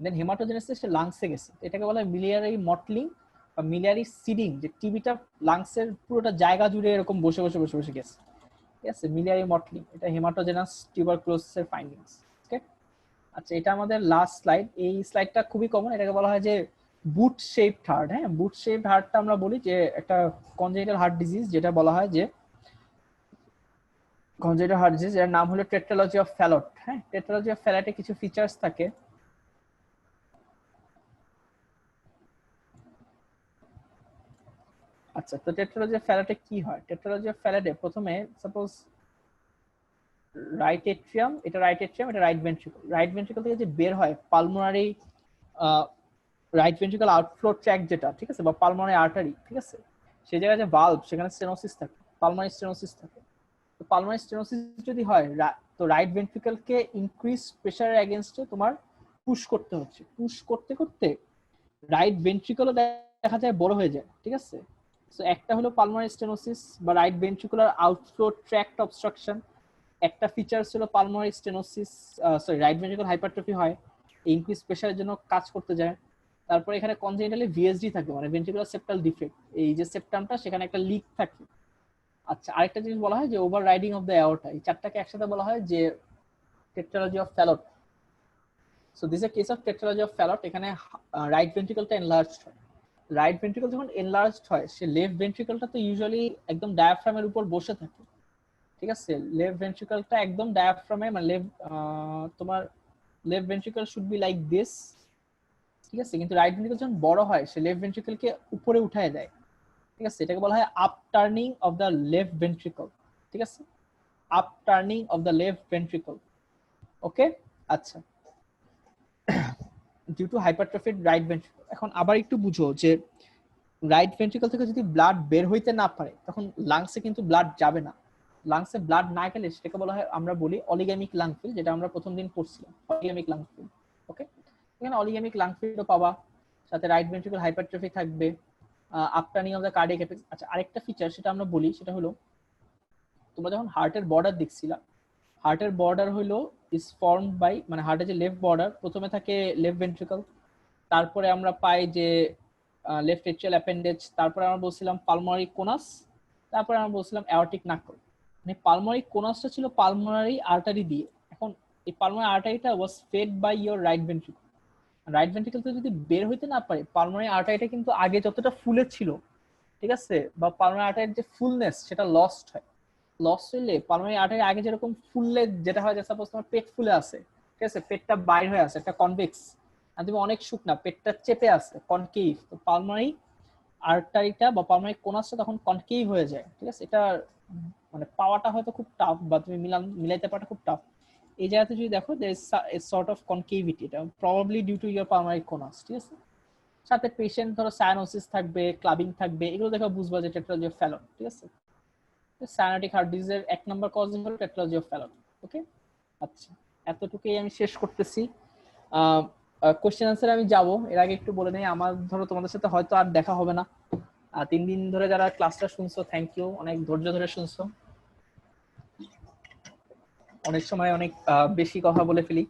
দেন হেমাটোজেনাসে সে লাংসে গেছে, এটাকে বলা হয় মিলিয়ারি মটলিং বা মিলিয়ারি সিডিং, যে টিবিটা লাংসের পুরোটা জায়গা জুড়ে এরকম বসে বসে বসে বসে গেছে, ঠিক আছে, মিলিয়ারি মটলিং। এটা হেমাটোজেনাস টিউবারকুলোসিসের ফাইন্ডিংস, ওকে। আচ্ছা, এটা আমাদের লাস্ট স্লাইড। এই স্লাইডটা খুবই কমন, এটাকে বলা হয় যে বুট শেপড হার্ট। হ্যাঁ, বুট শেপড হার্টটা আমরা বলি যে একটা কনজেনিটাল হার্ট ডিজিজ, যেটা বলা হয় যে কনজেনিটাল হার্ট ডিজিজ, এর নাম হলো টেট্রালজি অফ ফ্যালট। হ্যাঁ, টেট্রালজি অফ ফ্যালটে কিছু ফিচার্স থাকে। আচ্ছা, তো টেট্রালজি অফ ফ্যালটে কি হয়? টেট্রালজি অফ ফ্যালটে প্রথমে সাপোজ রাইট এট্রিয়াম, এটা রাইট এট্রিয়াম, এটা রাইট ভেন্ট্রিকল। রাইট ভেন্ট্রিকল থেকে যে বের হয় pulmonary right ventricle outflow track যেটা, ঠিক আছে, বা পালমোনারি আর্টারি, ঠিক আছে, সেই জায়গায় যে ভালভ, সেখানে স্টেনোসিস থাকে, পালমোনারি স্টেনোসিস থাকে। তো পালমোনারি স্টেনোসিস যদি হয়, তো রাইট ভেন্ট্রিকলকে ইনক্রিজ প্রেসারের এগেইনস্টে তোমার পুশ করতে হচ্ছে। পুশ করতে করতে রাইট ভেন্ট্রিকলও দেখা যায় বড় হয়ে যায়, ঠিক আছে। সো একটা হলো পালমোনারি স্টেনোসিস বা right ventricular outflow tract obstruction. একটা ফিচার ছিল pulmonary stenosis, sorry, right ventricle hypertrophy হয়, ইনক্রিজ প্রেসারের জন্য কাজ করতে যায়। তারপর এখানে কনজেনিটালি ভিএসডি থাকে, মানে ভেন্ট্রিকুলার সেপ্টাল ডিফেক্ট, এই যে সেপ্টামটা সেখানে একটা লিক থাকে। আচ্ছা, আরেকটা জিনিস বলা হয় যে overriding of the aorta. এই চারটাকে একসাথে বলা হয় যে tetralogy of Fallot. So this a case of tetralogy of Fallot. এখানে রাইট ভেন্ট্রিকলটা এনলার্জড হয়। রাইট ভেন্ট্রিকল যখন এনলার্জড হয়, সে লেফট ভেন্ট্রিকলটা তো ইউজুয়ালি একদম ডায়াফ্রামের উপর বসে থাকে, ঠিক আছে। লেফট ভেন্ট্রিকলটা একদম ডায়াফ্রামে, মানে তোমার left ventricle should be like this, ঠিক আছে। কিন্তু রাইট ভেন্ট্রিকল যখন বড় হয়, সে লেফট ভেন্ট্রিকলকে উপরে উঠায় দেয়, ঠিক আছে। এটাকে বলা হয় up turning of the left ventricle, ঠিক আছে, up turning of the left ventricle. Okay, আচ্ছা, due to hypertrophied right ventricle. এখন আবার একটু বুঝো যে রাইট ভেন্ট্রিকল থেকে যদি ব্লাড বের হইতে না পারে, তখন লাংসে কিন্তু ব্লাড যাবে না। লাংসে ব্লাড না গেলে সেটাকে বলা হয়, আমরা বলি অলিগ্যামিক লাং ফিল, যেটা আমরা প্রথম দিন পড়ছিলাম, অলিগ্যামিক লাং ফিল। ওকে, এখানে অলিগ্যামিক লাং ফিলও পাবা, সাথে রাইট ভেন্ট্রিকল হাইপারট্রফি থাকবে, আপটার্নিং অফ দ্য কার্ডিয়াক এপেক্স। আচ্ছা, আরেকটা ফিচার সেটা আমরা বলি, সেটা হলো তোমরা যখন হার্টের বর্ডার দেখছিলা, হার্টের বর্ডার হলো ইজ ফর্মড বাই, মানে হার্টের যে লেফট বর্ডার, প্রথমে থাকে লেফট ভেন্ট্রিকল, তারপরে আমরা পাই যে লেফট এট্রিয়াল অ্যাপেন্ডেজ, তারপরে আমরা বলছিলাম পালমোনারি কোনাস, তারপরে আমরা বলছিলাম অ্যাওর্টিক নাকল। মানে পালমোনারি কোনাসটা ছিল পালমোনারি আর্টারি দিয়ে। এখন এই পালমোনারি আর্টারিটা was fed by your right ventricle. Right ventricle থেকে যদি বের হইতে না পারে, পালমোনারি আর্টারিটা কিন্তু আগে যতটা ফুলে ছিল, ঠিক আছে, বা পালমোনারি আর্টারির যে ফুলনেস সেটা লস্ট হয়। লস্ট হইলে পালমোনারি আর্টারি আগে যেরকম ফুললে যেটা হয়, যে সাপোজ তোমার পেট ফুলে আছে, ঠিক আছে, পেটটা বাইর হয়ে আছে, একটা কনভেক্স, আর তুমি অনেক শুকনা, পেটটা চেপে আছে, কনকেভ, তো পালমোনারি আর্টারিটা বা পালমোনারি কোনাসটা তখন কনকেভ হয়ে যায়, ঠিক আছে। এটা মানে পাওয়াটা হয়তো খুব টাফ, বা তুমি মিলাইতে পারাটা খুব টাফ। এই জায়গাতে যদি দেখো there is a sort of concavity, এটা probably due to your pulmonary conus, ঠিক আছে। সাথে পেশেন্ট ধরো সায়ানোসিস থাকবে, ক্লাবিং থাকবে, এগুলো দেখে বুঝবা যে টেট্রালজি অফ ফ্যালট, ঠিক আছে। সায়ানোটিক হার্ট ডিজিজের এক নম্বর কজ হলো টেট্রালজি অফ ফ্যালট। ওকে, আচ্ছা, এতটুকুই আমি শেষ করতেছি। কোশ্চেন আনসার আমি যাব, এর আগে একটু বলে নেই, আমার ধরো তোমাদের সাথে হয়তো আর দেখা হবে না। 3 দিন ধরে যারা ক্লাসটা শুনছো, থ্যাংক ইউ, অনেক ধৈর্য ধরে শুনছো। অনেক সময় অনেক বেশি কথা বলে ফেলি।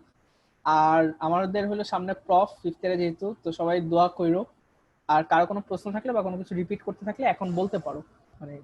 আর আমাদের হলো সামনে প্রফ 5th ইয়ারে যেহেতু, তো সবাই দোয়া কইরো। আর কারো কোনো প্রশ্ন থাকলে বা কোনো কিছু রিপিট করতে থাকলে এখন বলতে পারো, মানে